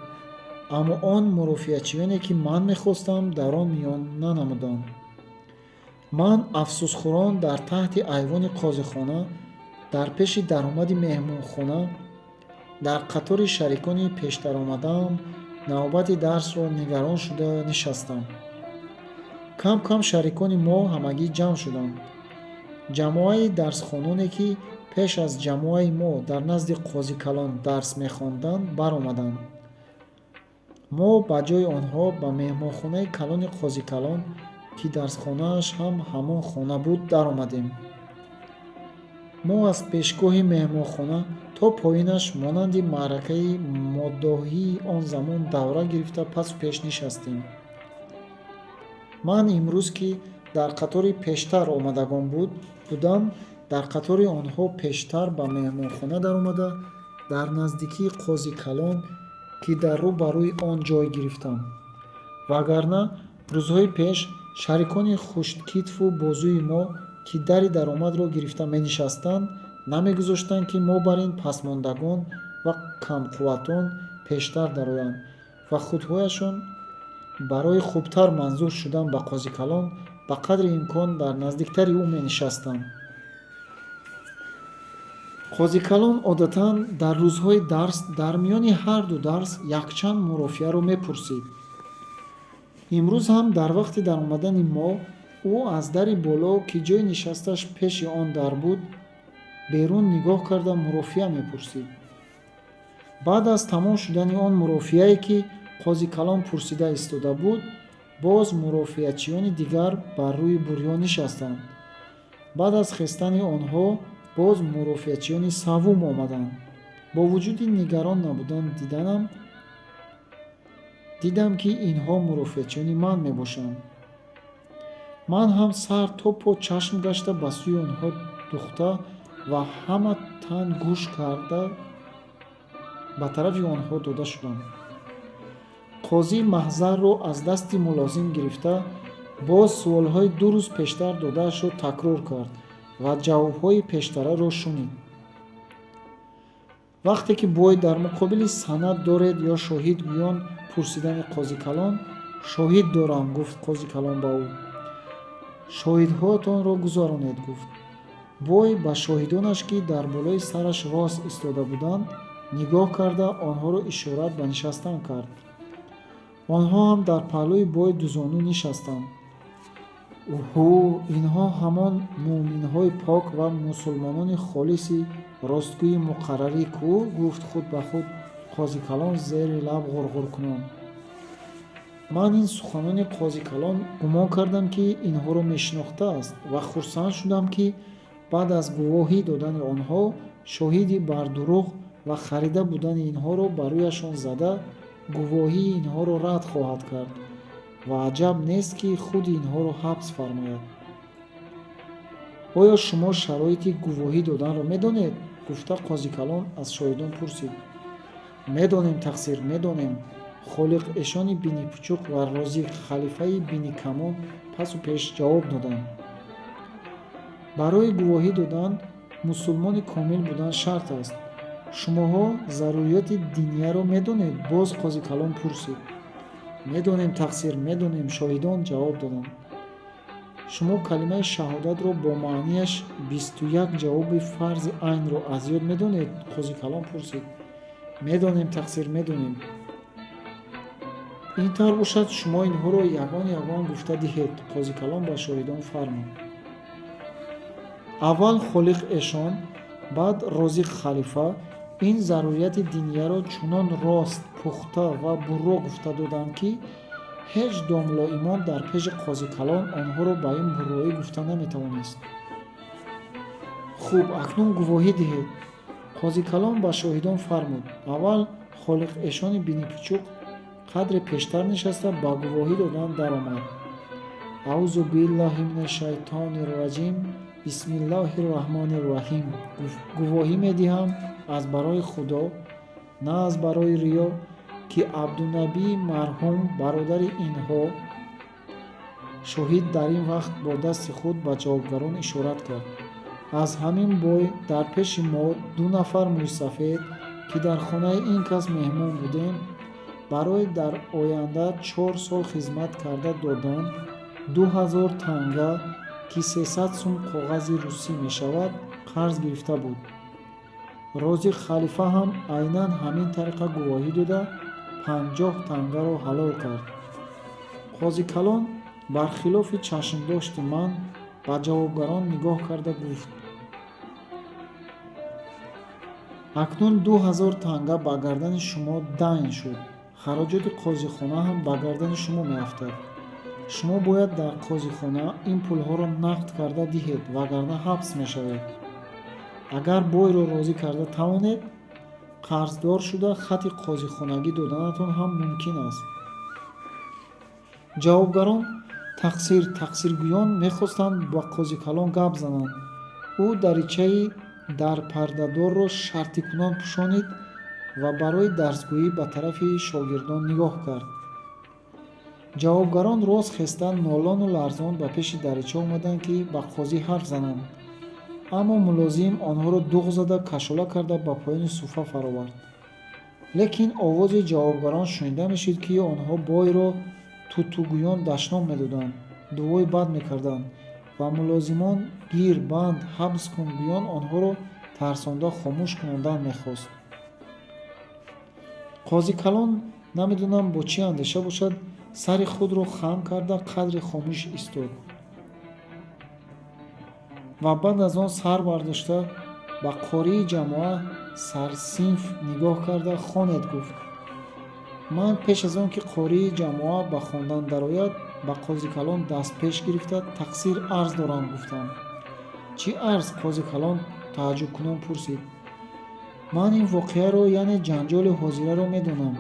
аммо он мурофиачиёне ки ман мехостам дар он миён нанамуданд. ман афсӯсхӯрон дар таҳти айвони қозихона дар пеши даромади меҳмонхона дар қатори шарикони пештаромадаам навбати дарсро нигарон шуда нишастам. кам кам шарикони мо ҳамагӣ ҷамъ шуданд. ҷамоаи дарсхононе ки пеш аз ҷамоаи мо дар назди қозӣ калон дарс мехонданд баромаданд. мо ба ҷои онҳо ба меҳмонхонаи калони қозӣ калон, ки дарсхонааш ҳам ҳамон хона буд, даромадем. мо аз пешгоҳи меҳмонхона то поинаш монанди маъракаи моддоҳии он замон давра гирифта пасу пеш нишастем. ман имрӯз ки дар қатори пештар омадагон будам, дар қатори онҳо пештар ба меҳмонхона даромада, дар наздикии қозӣ калон, ки дар рӯ ба рӯи он ҷой гирифтам. вагарна рӯзҳои пеш шарикони хушткитфу бозӯи мо, ки дари даромадро гирифта менишастанд, намегузоштанд ки мо бар ин пасмондагон ва камқувватон пештар дароянд ва худҳояшон барои хубтар манзур шудан ба қозикалон ба қадри имкон дар наздиктари ӯ менишастанд. қозикалон одатан дар рӯзҳои дарс дар миёни ҳарду дарс якчанд мурофиаро мепурсид. имрӯз ҳам дар вақти даромадани мо ӯ аз дари боло, ки ҷои нишасташ пеши он дар буд, берун нигоҳ карда мурофиа мепурсид. баъд аз тамом шудани он мурофиае ки қозикалон пурсида истода буд, боз мурофиачиёни дигар бар рӯи бурён нишастанд. баъд аз хестани онҳо боз мурофиачиёни саввум омаданд. бо вуҷуди нигарон набудан дидам, ки инҳо мурофиачиёни ман мебошанд. ман ҳам сар то по чашм гашта ба сӯи онҳо духта ва ҳама тан гӯш карда ба тарафи онҳо дода шудам. қозӣ маҳзарро аз дасти мулозим гирифта, боз суолҳои 2 рӯз пештар додаашро такрор кард ва ҷавобҳои пештараро шунид. вақте ки бой дар муқобили санад доред ё шоҳид гӯён пурсидани қозикалон, шоҳид дорам, гуфт қозикалон ба ӯ. шоҳидҳоятонро гузаронед, гуфт. бой ба шоҳидонаш, ки дар болои сараш рост истода буданд, нигоҳ карда онҳоро ишорат ба нишастан кард. онҳо ҳам дар паҳлӯи бой дузону нишастанд. уҳу, инҳо ҳамон муъминҳои пок ва мусулмонони холиси ростгӯи муқаррарӣ кӯ, гуфт худ ба худ қозикалон зери лаб ғурғур кунон. ман ин суханони қозикалон гумон кардам, ки инҳоро мешинохтааст ва хурсанд шудам, ки баъд аз гувоҳӣ додани онҳо, шоҳиди бар дурӯғ ва харида будани инҳоро ба рӯяшон зада, гувоҳии инҳоро рад хоҳад кард ва аҷаб нест, ки худи инҳоро ҳабс фармояд. оё шумо шароити гувоҳӣ доданро медонед? гуфта қозикалон аз шоҳидон пурсид. медонем тақсир, медонем. холиқешони бини пучук ва розик халифаи бини камон пасу пеш ҷавоб доданд. барои гувоҳӣ додан мусулмони комил будан шарт аст. шумоҳо зарурияти динияро медонед? боз қозикалон пурсид. медонем тақсир, медонем, шоҳидон ҷавоб доданд. шумо калимаи шаҳодатро бо маънияш 21 ҷавоби фарзи айнро аз ёд медонед? қозикалон пурсид. медонем тақсир, медонем. ин тавр бошад шумо инҳоро ягон ягон гуфта диҳед. қозикалон ба шоҳидон фармуд. аввал холиқ эшон, баъд Розӣ халифа ин зарурияти динияро чунон рост, пухта ва бурро гуфта доданд, ки ҳеҷ домлоимон дар пеши қозӣ калон онҳоро ба ин бурроӣ гуфта наметавонист. хуб, акнун гувоҳӣ диҳед. Қозӣ калон ба шоҳидон фармуд. Аввал холиқ эшони бинипичук қадре пештар нишаста ба гувоҳӣ додан даромад. аъузу биллаҳи минашайтони раҷим, бисмиллаҳи раҳмони раҳим. Гувоҳӣ медиҳам аз барои Худо, на аз барои риё, ки Абдунабии марҳум бародари инҳо шоҳид дар ин вақт бо дасти худ ба ҷавобгарон ишорат кард. аз ҳамин бой дар пеши мо 2 нафар мӯйсафед, ки дар хонаи ин кас меҳмон будем, барои дар оянда 4 сол хизмат карда додан 2000 танга, ки 300 сум коғази русӣ мешавад, қарз гирифта буд. Розӣ халифа ҳам айнан ҳамин тариқа гувоҳӣ дода 50 тангаро ҳалол кард. Қозӣ калон бархилофи чашмдошти ман ба ҷавобгарон нигоҳ карда гуфт: акнун 2000 танга ба гардани шумо дайн шуд. хароҷоти қозихона ҳам ба гардани шумо меафтад. шумо бояд дар қозихона ин пулҳоро нақд карда диҳед, вагарна ҳабс мешавед. агар бойро розӣ карда тавонед, қарздор шуда хати қозихонагӣ доданатон ҳам мумкин аст. ҷавобгарон тақсиргӯён мехостанд ба Қозӣ калон гап зананд. ӯ даричаи дарпардадорро шартикунон пӯшонид ва барои дарсгӯӣ ба тарафи шогирдон нигоҳ кард. ҷавобгарон рост хеста нолону ларзон ба пеши дарича омаданд, ки ба қозӣ ҳарф зананд. аммо мулозим онҳоро дуғ зада кашола карда ба поёни суфа фаровард. лекин овози ҷавобгарон шунида мешуд, ки онҳо бойро тутугӯён дашном медоданд, дуои бад мекарданд ва мулозимон гир, банд, ҳабс кун гӯён онҳоро тарсонда хомӯш кунондан мехост. Қозӣ калон намедонам бо чӣ андеша бошад, сари худро хам карда қадре хомӯш истод ва баъд аз он сар бардошта ба қории ҷамоа сарсинф нигоҳ карда хонед гуфт. ман пеш аз он ки қории ҷамоа ба хондан дарояд, ба Қозӣ калон даст пеш гирифта тақсир арз дорам гуфтам. чӣ арз? Қозӣ калон тааҷҷубкунон пурсид. ман ин воқеаро, яъне ҷанҷоли ҳозираро медонам.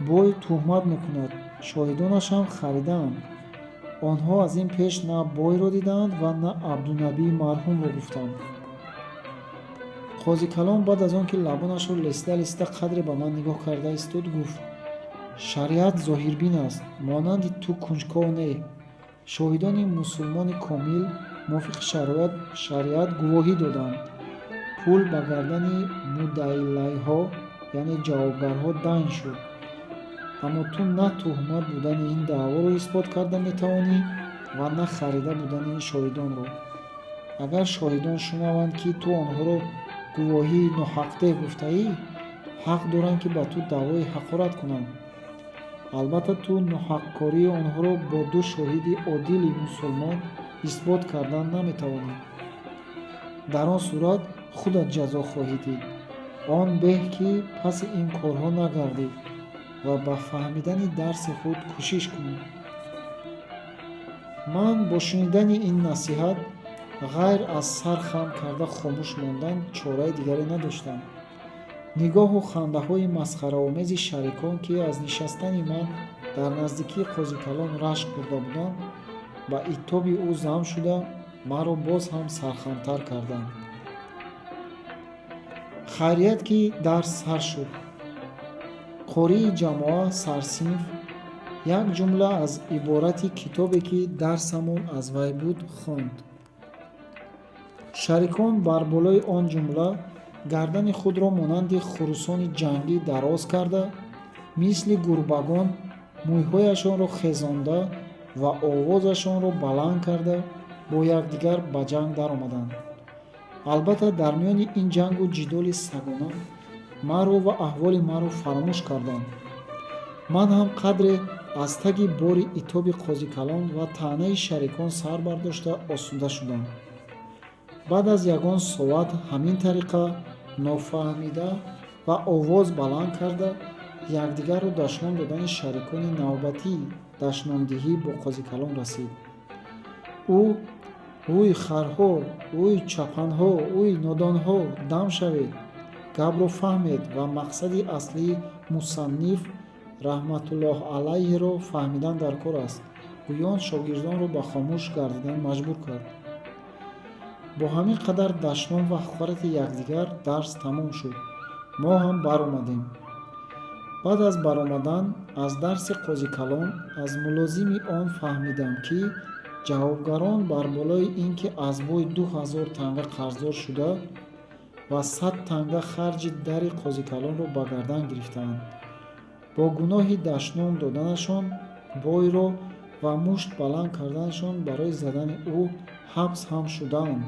бой тӯҳмат мекунад, шоҳидонашам харидаанд. онҳо аз ин пеш на бойро дидаанд ва на Абдунабии марҳумро гуфтанд. Қозӣ калон баъд аз он ки лабонашро листа листа қадре ба ман нигоҳ карда истод, гуфт: шариат зоҳирбин аст, монанди ту кунҷков не. шоҳидони мусулмони комил мувофиқи шариат гувоҳӣ доданд. пул ба гардани муддаилайҳо, яъне ҷавобгарҳо дайн шуд. аммо ту на тӯҳмат будани ин даъворо исбот карда метавонӣ ва на харида будани шоҳидонро. агар шоҳидон шунаванд, ки ту онҳоро гувоҳии ноҳақдеҳ гуфтаӣ, ҳақ доранд, ки ба ту даъвои ҳақорат кунанд. албатта ту ноҳақкории онҳоро бо 2 шоҳиди одили мусулмон исбот кардан наметавонӣ. дар он сурат худат ҷазо хоҳӣ дид. он беҳ, ки паси ин корҳо нагардӣ ва ба фаҳмидани дарси худ кӯшиш кунӣ. ман бо шунидани ин насиҳат ғайр аз сар хам карда хомӯш мондан чораи дигаре надоштам. нигоҳу хандаҳои масхараомези шарикон, ки аз нишастани ман дар наздикии Қозӣ калон рашк бурда буданд, ба итоби ӯ зам шуда маро боз ҳам сархамтар карданд. хайрият, ки дарс сар шуд. қории ҷамоа сарсинф як ҷумла аз иборати китобе, ки дарсамон аз вай буд, хонд. шарикон бар болои он ҷумла гардани худро монанди хурусони ҷангӣ дароз карда, мисли гурбагон мӯйҳояшонро хезонда ва овозашонро баланд карда бо якдигар ба ҷанг даромаданд. албатта дар миёни ин ҷангу ҷидоли сагона маро ва аҳволи маро фаромӯш карданд. ман ҳам қадре аз таги бори итоби Қозӣ калон ва таънаи шарикон сар бардошта осуда шудам. баъд аз ягон соат ҳамин тариқа нофаҳмида ва овоз баланд карда якдигарро дашном додани шарикони навбатии дашномдиҳӣ бо Қозикалон расид. Уй харҳо, уй чапанҳо, уй нодонҳо, дам шавед, гапро фаҳмед ва мақсади аслии мусанниф раҳматуллоҳ алайҳиро фаҳмидан дар кор аст. Гӯё он шогирдонро ба хомӯш гардидан маҷбур кард. бо ҳамин қадар дашном ва ҳақорати якдигар дарс тамом шуд. мо ҳам баромадем. баъд аз баромадан аз дарси Қозикалон аз мулозими он фаҳмидам, ки ҷавобгарон бар болои ин ки аз бой 2000 танга қарздор шуда ва 100 танга харҷи дари Қозикалонро ба гардан гирифтаанд. бо гуноҳи дашном доданашон, бойро ва мушт баланд карданашон барои задани ӯ ҳабс ҳам шудаанд.